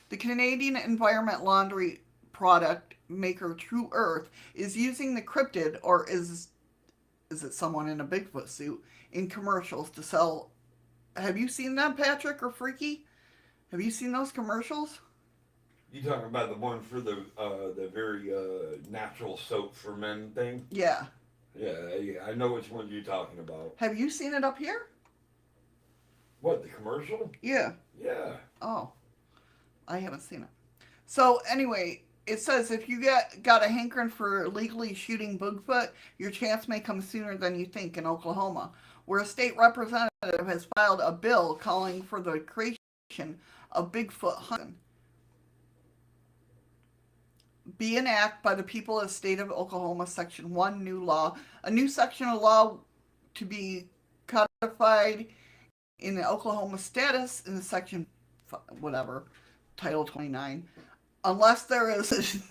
The Canadian environment laundry product maker True Earth is using the cryptid, or is it someone in a Bigfoot suit, in commercials to sell. Have you seen them, Patrick or Freaky? Have you seen those commercials? You talking about the one for the very natural soap for men thing? Yeah. Yeah, I know which one you're talking about. Have you seen it up here? What, the commercial? Yeah. Yeah. Oh. I haven't seen it. So anyway, it says if you got a hankering for legally shooting Bigfoot, your chance may come sooner than you think in Oklahoma, where a state representative has filed a bill calling for the creation of Bigfoot hunting. Be an act by the people of the state of Oklahoma, Section 1, new law. A new section of law to be codified in the Oklahoma status in the section, whatever, Title 29, unless there is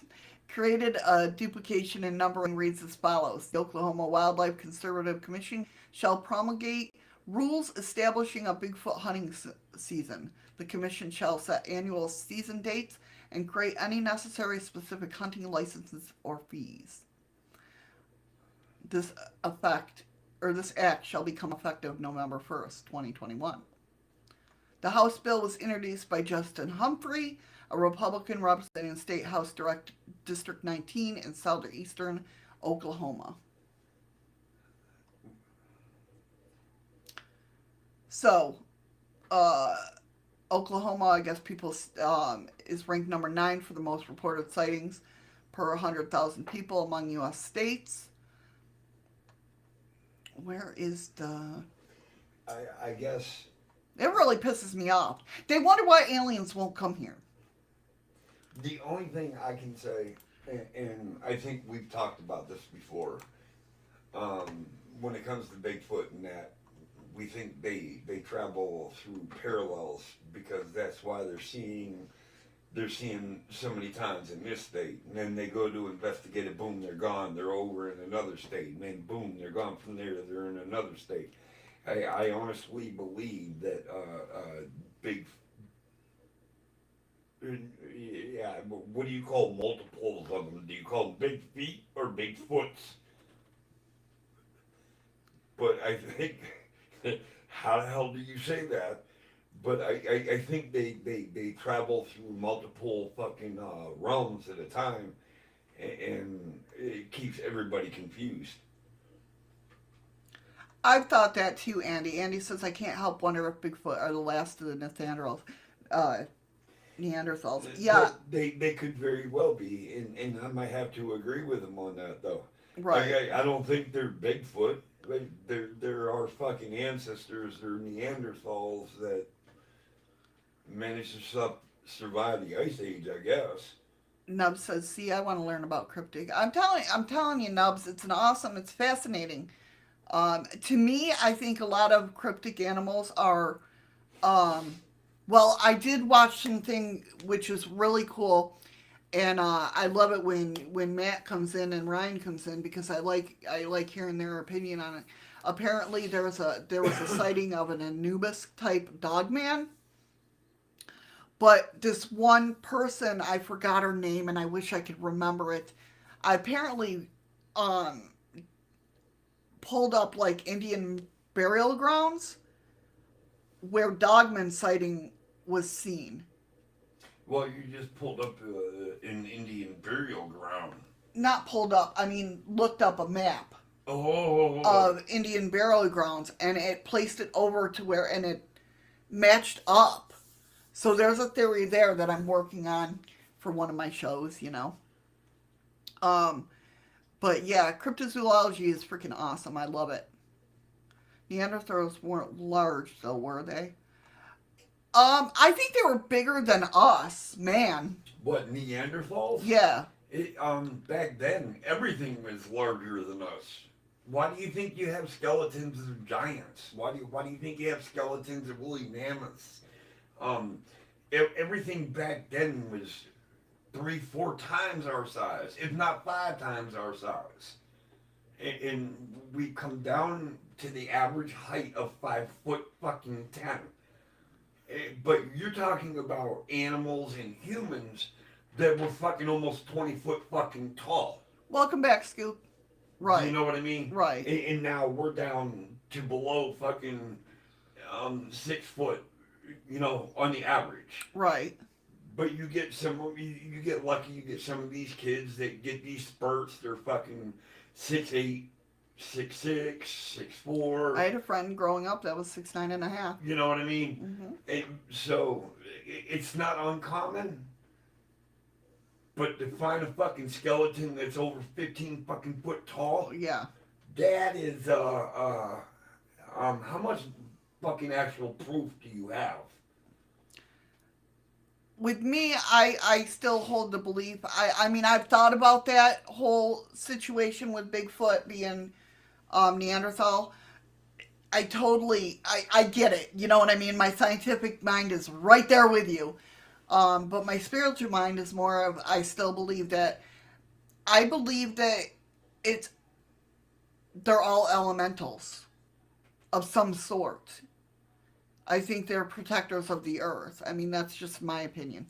created a duplication in numbering, reads as follows. The Oklahoma Wildlife Conservative Commission shall promulgate rules establishing a Bigfoot hunting season. The commission shall set annual season dates and create any necessary specific hunting licenses or fees. This act shall become effective November 1st, 2021. The House bill was introduced by Justin Humphrey, a Republican representing State House District 19 in southeastern Oklahoma. So, Oklahoma, I guess people, is ranked number 9 for the most reported sightings per 100,000 people among U.S. states. Where is the... I guess... It really pisses me off. They wonder why aliens won't come here. The only thing I can say, and I think we've talked about this before, when it comes to Bigfoot and that, we think they travel through parallels because that's why they're seeing so many times in this state, and then they go to investigate it, boom, they're gone, they're over in another state, and then boom, they're gone from there, they're in another state. I honestly believe that what do you call multiples of them? Do you call them big feet or big foots? But I think, how the hell do you say that? But I think they travel through multiple fucking realms at a time, and it keeps everybody confused. I've thought that too, Andy. Andy says, I can't help wonder if Bigfoot are the last of the Neanderthals. Yeah. They could very well be, and I might have to agree with them on that, though. Right. I don't think they're Bigfoot. They're our fucking ancestors. They're Neanderthals that managed to survive the Ice Age, I guess. Nubs says, see, I want to learn about cryptid. I'm telling you, Nubs, it's fascinating. To me, I think a lot of cryptic animals are, well, I did watch something which is really cool, and I love it when Matt comes in and Ryan comes in because I like hearing their opinion on it. Apparently, there was a sighting of an Anubis type dogman, but this one person, I forgot her name, and I wish I could remember it. I apparently pulled up like Indian burial grounds where dogman sighting was seen. Well, you just pulled up an Indian burial ground. Not pulled up, I mean looked up a map of Indian burial grounds, and it placed it over to where, and it matched up. So there's a theory there that I'm working on for one of my shows, you know. Um, but yeah, cryptozoology is freaking awesome. I love it. Neanderthals weren't large, though, were they? I think they were bigger than us, man. What, Neanderthals? Yeah. Back then, everything was larger than us. Why do you think you have skeletons of giants? Why do you think you have skeletons of woolly mammoths? Um, Everything back then was 3, 4 times our size, if not 5 times our size. And we come down to the average height of 5 foot fucking 10. But you're talking about animals and humans that were fucking almost 20 foot fucking tall. Welcome back, Scoop. Right. You know what I mean? Right. And now we're down to below fucking 6 foot, on the average. Right. But you get lucky. You get some of these kids that get these spurts. They're fucking 6'8", 6'6", 6'4". I had a friend growing up that was 6'9.5". You know what I mean? Mm-hmm. And so it's not uncommon. But to find a fucking skeleton that's over 15 fucking foot tall, Yeah. that is how much fucking actual proof do you have? With me, I still hold the belief. I mean, I've thought about that whole situation with Bigfoot being Neanderthal. I get it. You know what I mean? My scientific mind is right there with you. But my spiritual mind is more of, I believe that they're all elementals of some sort. I think they're protectors of the earth. I mean, that's just my opinion.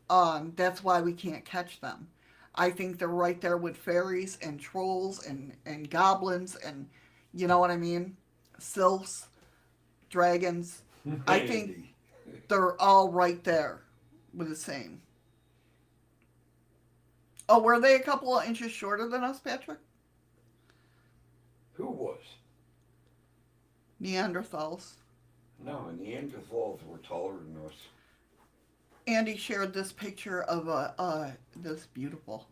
That's why we can't catch them. I think they're right there with fairies and trolls and goblins and, you know what I mean? Sylphs, dragons. I think they're all right there with the same. Oh, were they a couple of inches shorter than us, Patrick? Who was? Neanderthals. No, Neanderthals were taller than us. Andy shared this picture of this beautiful.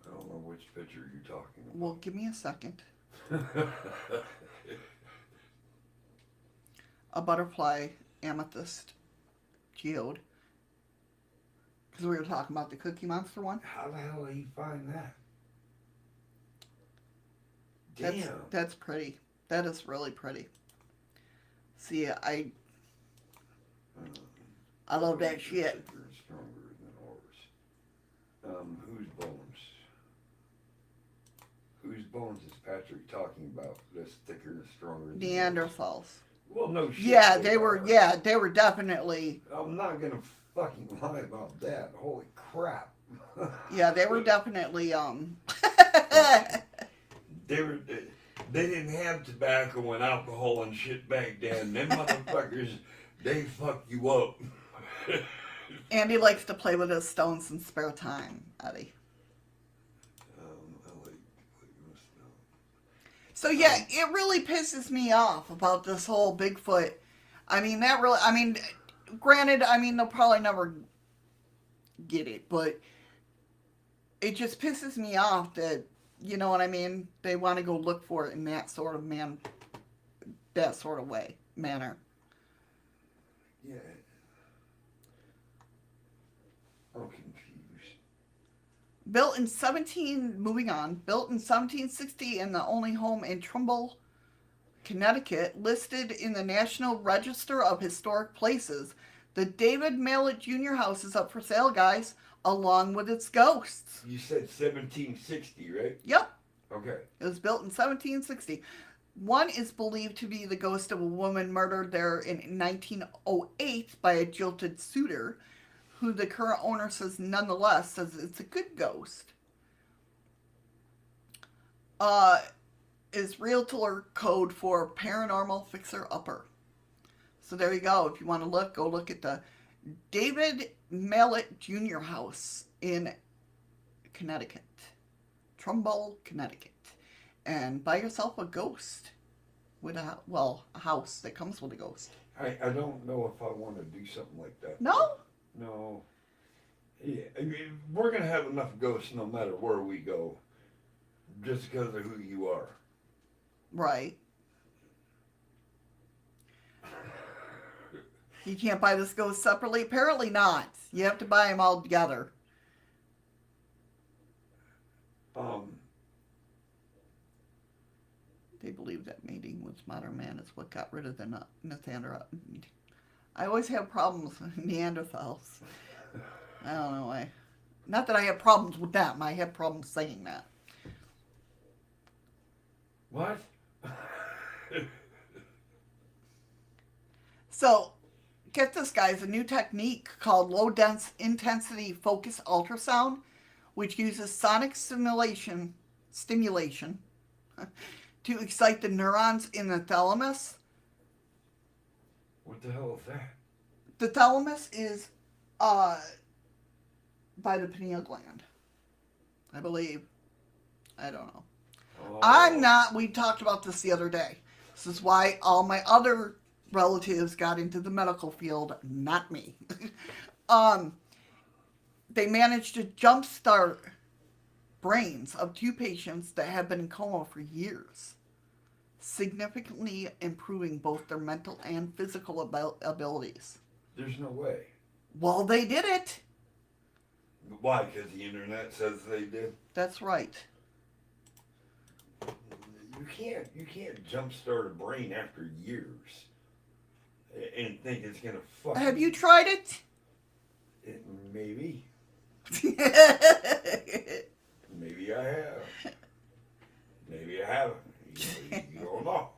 I don't know which picture you're talking about. Well, give me a second. A butterfly amethyst geode. Because we were talking about the Cookie Monster one. How the hell did he find that? Damn. That's pretty. That is really pretty. See, I love that shit. Thicker and stronger than ours. Whose bones? Whose bones is Patrick talking about? That's thicker and stronger than Neanderthals. ours? Well, no shit. Yeah, they were. Yeah, they were definitely. I'm not gonna fucking lie about that. Holy crap. Yeah, they were definitely. They didn't have tobacco and alcohol and shit back then. Them motherfuckers, they fuck you up. Andy likes to play with his stones in spare time, Eddie. I like my stone. So yeah, it really pisses me off about this whole Bigfoot. I mean, granted, they'll probably never get it, but it just pisses me off that, you know what I mean? They want to go look for it in that sort of manner. Yeah. I'm confused. Built in 1760 and the only home in Trumbull, Connecticut, listed in the National Register of Historic Places. The David Mallet Jr. house is up for sale, guys, along with its ghosts. You said 1760, right? Yep. Okay. It was built in 1760. One is believed to be the ghost of a woman murdered there in 1908 by a jilted suitor, who the current owner says it's a good ghost. Is realtor code for paranormal fixer-upper. So there you go. If you want to look, go look at the David Mallet Jr. house in Connecticut. Trumbull, Connecticut. And buy yourself a ghost. With a house that comes with a ghost. I don't know if I want to do something like that. No? No. Yeah, I mean, we're gonna have enough ghosts no matter where we go, just because of who you are. Right. You can't buy this ghost separately? Apparently not. You have to buy them all together. Um, They believe that mating with modern man is what got rid of the Neanderthals. I always have problems with Neanderthals. I don't know why. Not that I have problems with them. I have problems saying that. what? So, get this, guys. A new technique called low-intensity focus ultrasound, which uses sonic stimulation to excite the neurons in the thalamus. What the hell is that? The thalamus is by the pineal gland, I believe. I don't know. Oh. I'm not. We talked about this the other day. This is why all my other relatives got into the medical field, not me. They managed to jumpstart brains of 2 patients that had been in coma for years, significantly improving both their mental and physical abilities. There's no way. Well, they did it. Why? Because the internet says they did. That's right. You can't jumpstart a brain after years and think it's gonna fuck. Have you tried it? Maybe. Maybe I have. Maybe I haven't. You don't know.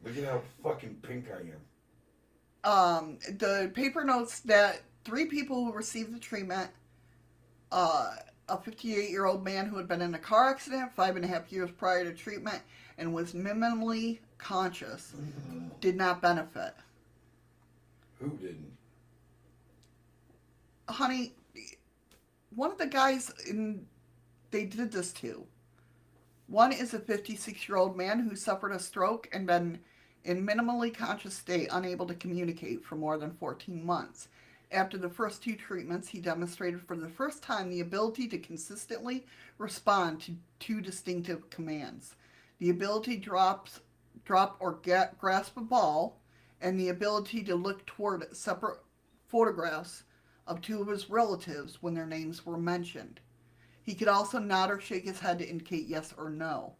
Look at how fucking pink I am. The paper notes that 3 people who received the treatment, a 58-year-old man who had been in a car accident 5.5 years prior to treatment and was minimally conscious, did not benefit. Who didn't? Honey, one of the guys they did this to. One is a 56-year-old man who suffered a stroke and been in minimally conscious state, unable to communicate for more than 14 months. After the first 2 treatments, he demonstrated for the first time the ability to consistently respond to 2 distinctive commands. The ability to drop or grasp a ball, and the ability to look toward separate photographs of 2 of his relatives when their names were mentioned. He could also nod or shake his head to indicate yes or no.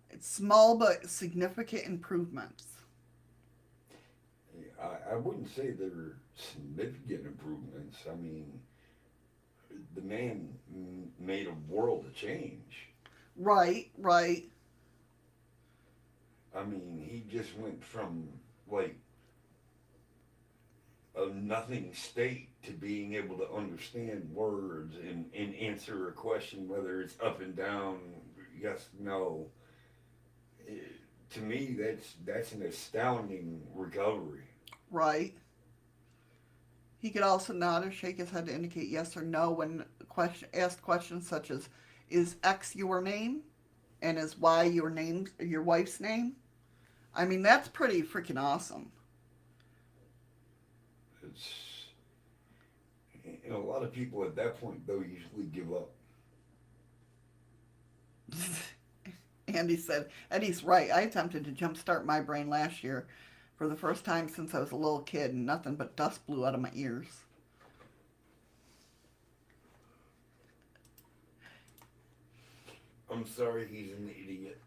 It's small but significant improvements. I wouldn't say they're significant improvements. I mean, the man made a world of change. Right. I mean, he just went from, like, a nothing state to being able to understand words and answer a question, whether it's up and down, yes, no. To me, that's an astounding recovery. Right. He could also nod or shake his head to indicate yes or no when asked questions such as, is X your name? And is Y your wife's name? I mean, that's pretty freaking awesome. And a lot of people at that point, though, usually give up. Eddie's right. I attempted to jumpstart my brain last year for the first time since I was a little kid, and nothing but dust blew out of my ears. I'm sorry, he's an idiot.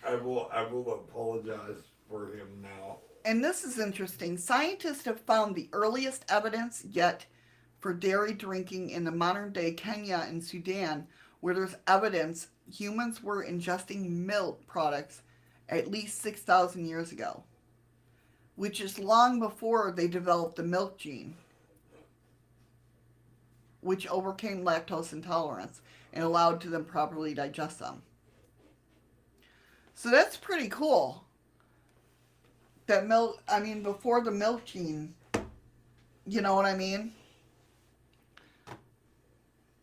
I will apologize for him now. And this is interesting. Scientists have found the earliest evidence yet for dairy drinking in the modern day Kenya and Sudan, where there's evidence humans were ingesting milk products at least 6,000 years ago, which is long before they developed the milk gene, which overcame lactose intolerance and allowed to them properly digest them. So that's pretty cool. That milk, I mean, before the milk gene, you know what I mean?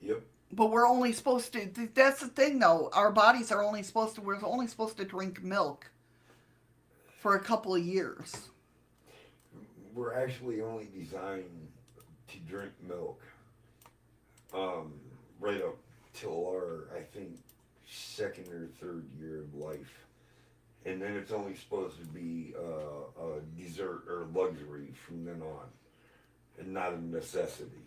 Yep. But we're only supposed to, that's the thing though, our bodies are only supposed to, we're only supposed to drink milk for a couple of years. We're actually only designed to drink milk right up till our, I think, second or third year of life. And then it's only supposed to be a dessert or luxury from then on, and not a necessity.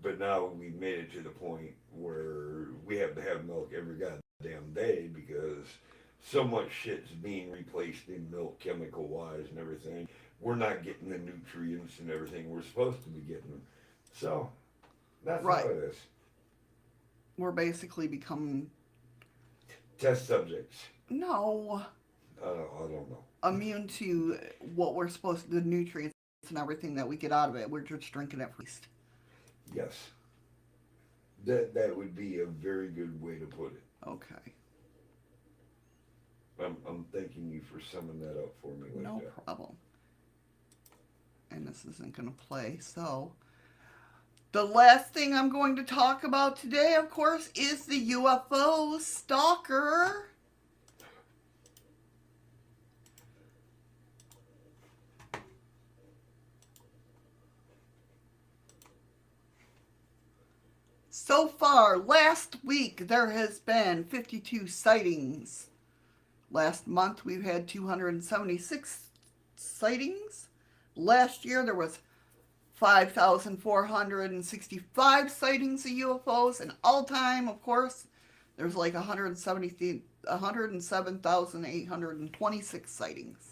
But now we've made it to the point where we have to have milk every goddamn day because so much shit's being replaced in milk chemical wise and everything. We're not getting the nutrients and everything we're supposed to be getting. So that's Right. how it is. We're basically becoming Test subjects. no I don't know. immune to what we're supposed to, the nutrients and everything that we get out of it. We're just drinking it first. Yes. That would be a very good way to put it. Okay. I'm thanking you for summing that up for me like No that. problem. And this isn't going to play, so the last thing I'm going to talk about today, of course, is the UFO stalker. So far, last week, there has been 52 sightings. Last month, we've had 276 sightings. Last year, there was 5,465 sightings of UFOs. And all time, of course, there's like 107,826 sightings.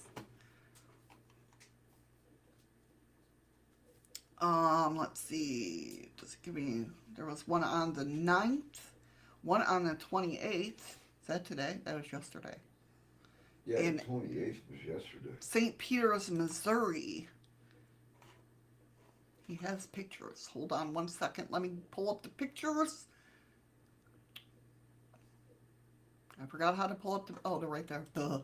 Let's see. Does it give me... There was one on the 9th, one on the 28th. Is that today? That was yesterday. Yeah, In the 28th was yesterday. St. Peters, Missouri. He has pictures. Hold on one second. Let me pull up the pictures. I forgot how to pull up the... Oh, they're right there. Duh.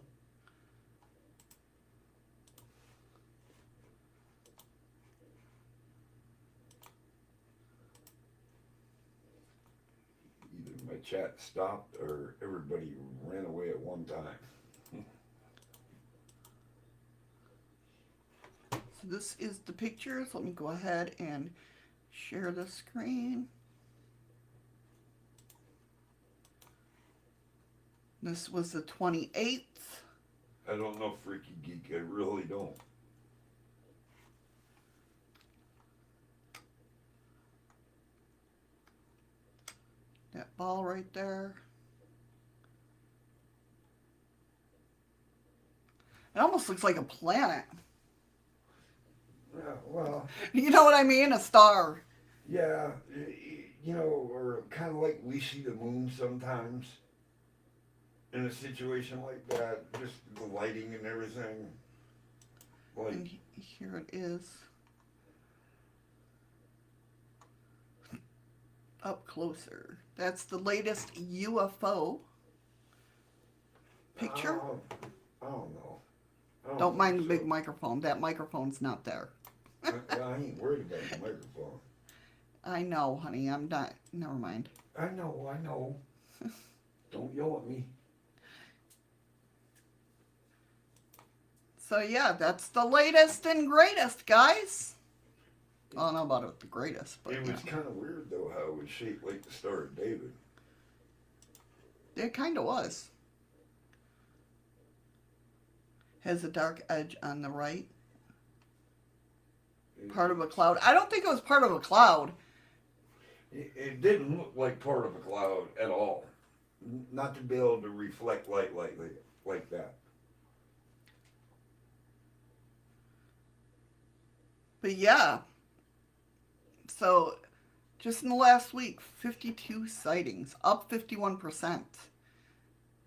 Either my chat stopped or everybody ran away at one time. So this is the pictures. Let me go ahead and share the screen. This was the 28th. I don't know, Freaky Geek. I really don't. That ball right there. It almost looks like a planet. Yeah, well, You know what I mean? A star. yeah, you know, or kind of like we see the moon sometimes in a situation like that, just the lighting and everything. Like, And here it is. Up closer. That's the latest UFO picture. I don't know. I Don't mind the think big so. microphone. That microphone's not there. I ain't worried about the microphone. I know, honey. I'm not. Never mind. I know. Don't yell at me. So yeah, that's the latest and greatest, guys. I don't know about it the greatest, but It yeah. was kind of weird though how it was shaped like the Star of David. It kind of was. Has a dark edge on the right. Part of a cloud. I don't think it was part of a cloud. It didn't look like part of a cloud at all. Not to be able to reflect light like that. But yeah. So, just in the last week, 52 sightings, up 51%.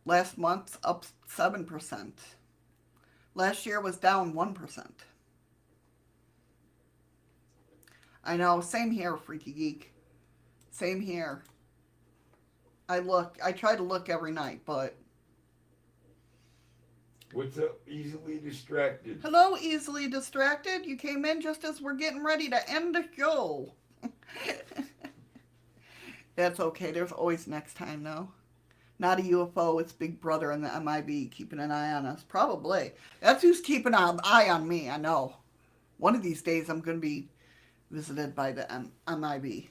Last month, up 7%. Last year was down 1%. I know, same here, Freaky Geek. Same here. I try to look every night, but... What's up, easily distracted? Hello, easily distracted. You came in just as we're getting ready to end the show. That's okay. There's always next time, though. Not a UFO, it's Big Brother and the MIB keeping an eye on us. Probably. That's who's keeping an eye on me, I know. One of these days I'm going to be visited by the MIB.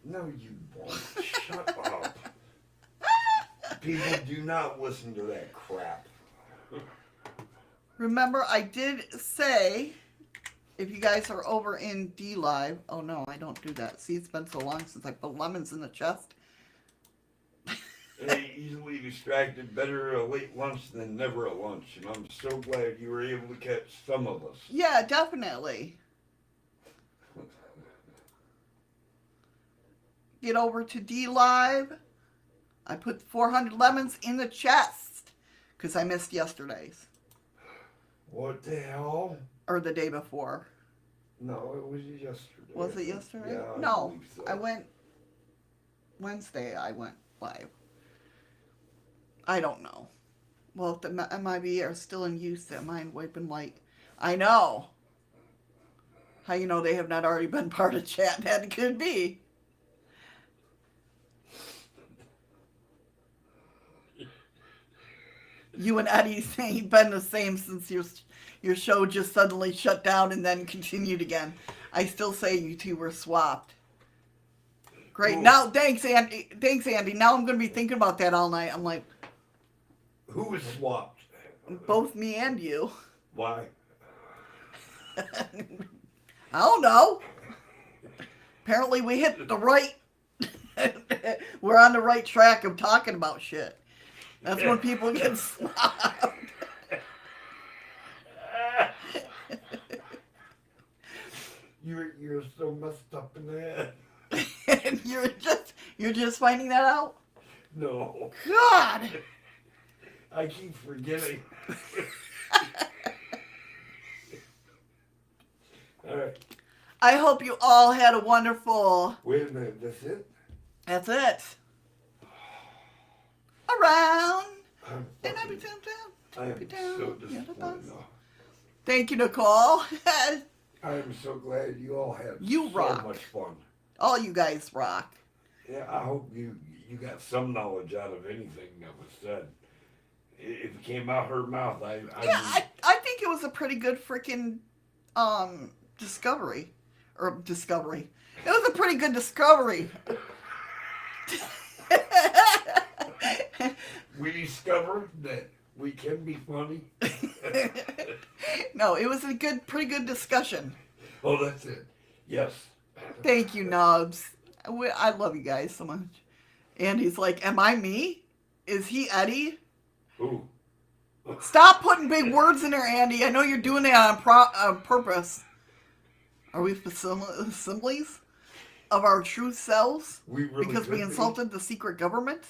No, you won't. Shut up. People do not listen to that crap. Remember, I did say, if you guys are over in D Live, oh no, I don't do that. See, it's been so long since I put lemons in the chest. Hey, easily distracted, better a late lunch than never a lunch. And I'm so glad you were able to catch some of us. Yeah, definitely. Get over to D Live. I put 400 lemons in the chest because I missed yesterday's. What the hell? Or the day before. No, it was yesterday. Was it yesterday? Yeah, I no, believe so. I went Wednesday. I went live. I don't know. Well, if the MIB are still in use, that mind wiping light. I know. How you know they have not already been part of chat? That could be. You and Eddie saying been the same since your show just suddenly shut down and then continued again. I still say you two were swapped. Great. Ooh. Now, thanks, Andy. Thanks, Andy. Now I'm going to be thinking about that all night. I'm like, Who was swapped? both me and you. Why? I don't know. Apparently we hit the right... We're on the right track of talking about shit. That's when people get swapped. You're so messed up in the head. And you're just finding that out? No. God! I keep forgetting. All right. I hope you all had a wonderful... Wait a minute. That's it? That's it. Around. I'm And I fucking- be down, I am be down. so Yeah, the disappointed. bus. now. Thank you, Nicole. I am so glad you all had You so rock. much fun. All you guys rock. Yeah, I hope you got some knowledge out of anything that was said. If it came out her mouth, I I think it was a pretty good freaking discovery. Or discovery. It was a pretty good discovery. we discovered that we can be funny. No, it was a pretty good discussion. Oh, that's it. Yes. Thank you, Nubs. I love you guys so much. And he's like, am I me? Is he Eddie? Ooh. Stop putting big words in there, Andy. I know you're doing that on purpose. Are we assemblies of our true selves? We really Because we could be. insulted the secret government?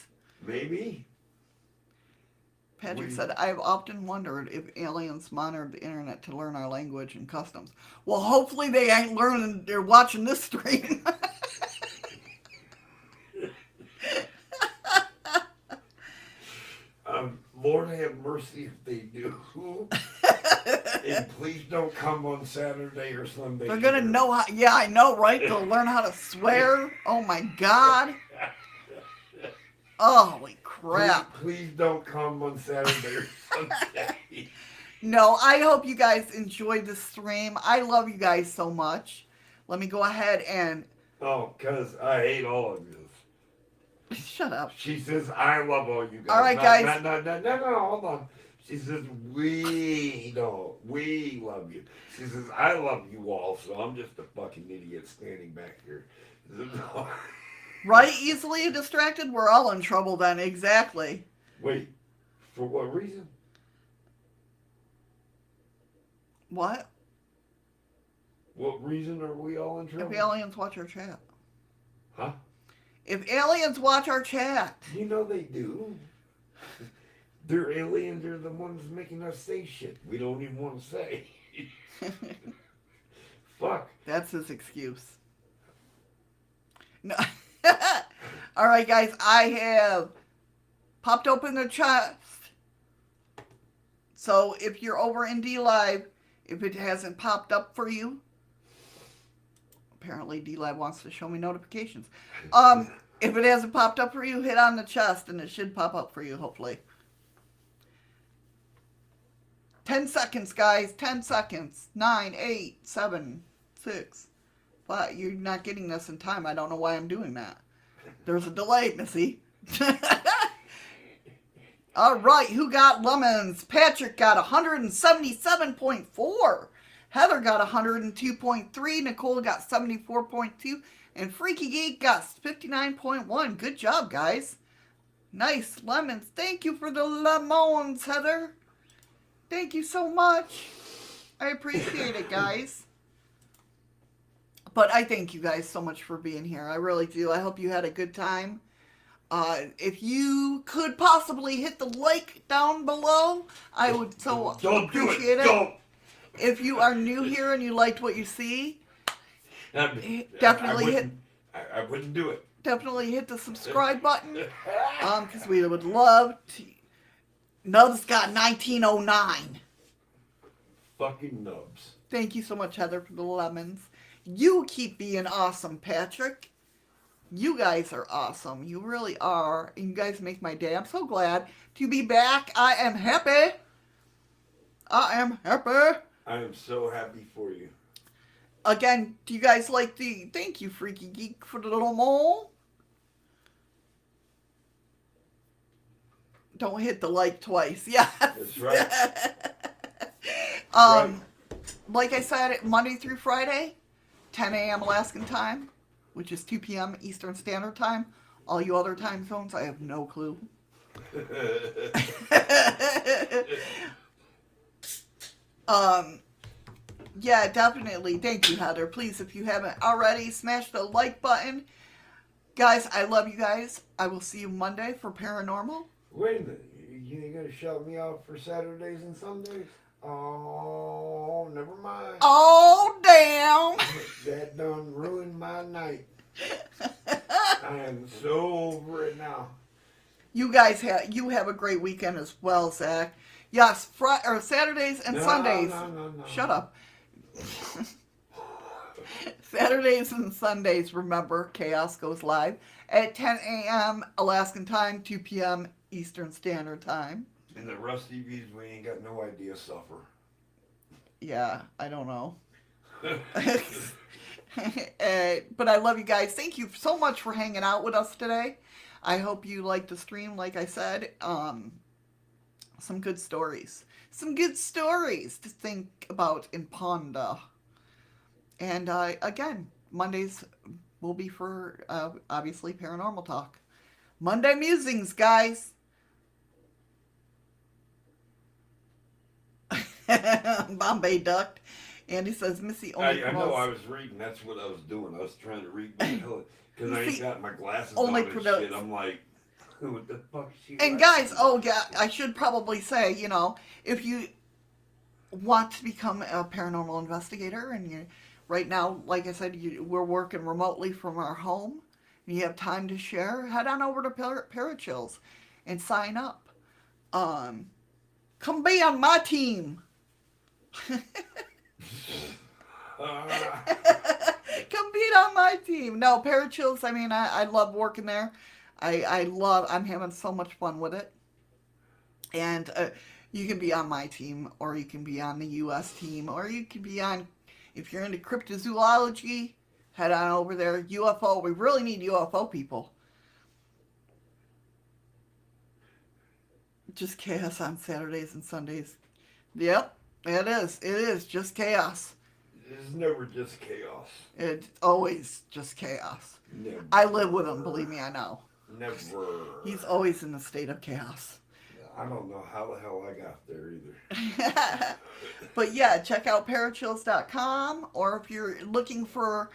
Maybe. Patrick said, I've often wondered if aliens monitored the internet to learn our language and customs. Well, hopefully they ain't learning, they're watching this stream. Lord have mercy if they do. And please don't come on Saturday or Sunday. They're going to either. know how, yeah, I know, right? They'll learn how to swear. Oh my God. Oh, holy crap. Please don't come on Saturday or Sunday. No, I hope you guys enjoyed the stream. I love you guys so much. Let me go ahead and... Oh, because I hate all of you. Shut up. She says, I love all you guys. All right, guys. No, hold on. She says, we love you. She says, I love you all, so I'm just a fucking idiot standing back here. Right? Easily distracted? We're all in trouble then. Exactly. Wait, for what reason? What? What reason are we all in trouble? If aliens watch our chat. Huh? If aliens watch our chat. You know they do. They're aliens, they're the ones making us say shit we don't even want to say. Fuck. That's his excuse. No. All right, guys. I have popped open the chest. So if you're over in D Live, if it hasn't popped up for you, apparently D Live wants to show me notifications. If it hasn't popped up for you, hit on the chest and it should pop up for you, hopefully. 10 seconds, guys. 10 seconds. 9, 8, 7, 6, 5. You're not getting this in time. I don't know why I'm doing that. There's a delay, Missy. All right, who got lemons? Patrick got 177.4. Heather got 102.3. Nicole got 74.2. And Freaky Geek got 59.1. Good job, guys. Nice lemons. Thank you for the lemons, Heather. Thank you so much. I appreciate it, guys. But I thank you guys so much for being here. I really do. I hope you had a good time. If you could possibly hit the like down below, I would so Don't appreciate do it. Don't. If you are new here and you liked what you see, definitely I wouldn't do it. Definitely hit the subscribe button. Because we would love to. Nubs got 1909. Fucking nubs. Thank you so much, Heather, for the lemons. You keep being awesome, Patrick. You guys are awesome. You really are. And you guys make my day. I'm so glad to be back. I am happy. I am happy. I am so happy for you. Again, do you guys like the... Thank you, Freaky Geek, for the little mole. Don't hit the like twice. Yeah. That's right. Right. Like I said, Monday through Friday, 10 a.m. Alaskan time, which is 2 p.m. Eastern Standard Time. All you other time zones, I have no clue. Yeah, definitely. Thank you, Heather. Please, if you haven't already, smash the like button. Guys, I love you guys. I will see you Monday for Paranormal. Wait a minute. You ain't gonna shout me out for Saturdays and Sundays? Oh, never mind. Oh, damn. That done ruined my night. I am so over it now. You guys have a great weekend as well, Zach. Yes, Saturdays and Sundays. No. Shut up. Saturdays and Sundays, remember, Chaos goes live at 10 a.m. Alaskan time, 2 p.m. Eastern Standard Time. And the Rusty Bees, we ain't got no idea suffer. Yeah, I don't know. But I love you guys. Thank you so much for hanging out with us today. I hope you liked the stream, like I said. Some good stories. Some good stories to think about and ponder. And again, Mondays will be for, obviously, Paranormal Talk. Monday Musings, guys. Bombay ducked. Andy says, Missy only I know, I was reading. That's what I was doing. I was trying to read because I ain't got my glasses only on and promotes. shit. I'm like, what the fuck is she And writing? guys, oh yeah, I should probably say, if you want to become a paranormal investigator, and you, right now, like I said, we're working remotely from our home, and you have time to share, head on over to Parachills and sign up. Come be on my team. Come be on my team. No, Parachills, I mean, I love working there. I'm having so much fun with it. And you can be on my team, or you can be on the U.S. team, or you can be on, if you're into cryptozoology, head on over there. UFO, we really need UFO people. Just chaos on Saturdays and Sundays. Yep, it is. It is just chaos. It's never just chaos. It's always just chaos. Never. I live with him, believe me, I know. Never. He's always in a state of chaos. I don't know how the hell I got there either. But yeah, check out parachills.com, or if you're looking for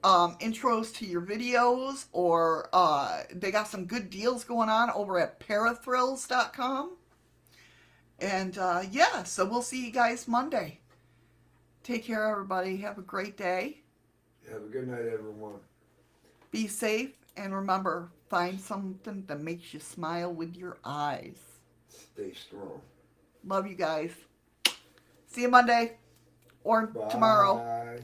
intros to your videos, or they got some good deals going on over at parathrills.com. And yeah, so we'll see you guys Monday. Take care, everybody. Have a great day. Have a good night, everyone. Be safe, and remember, find something that makes you smile with your eyes. Stay strong. Love you guys. See you Monday or Bye. tomorrow. Bye.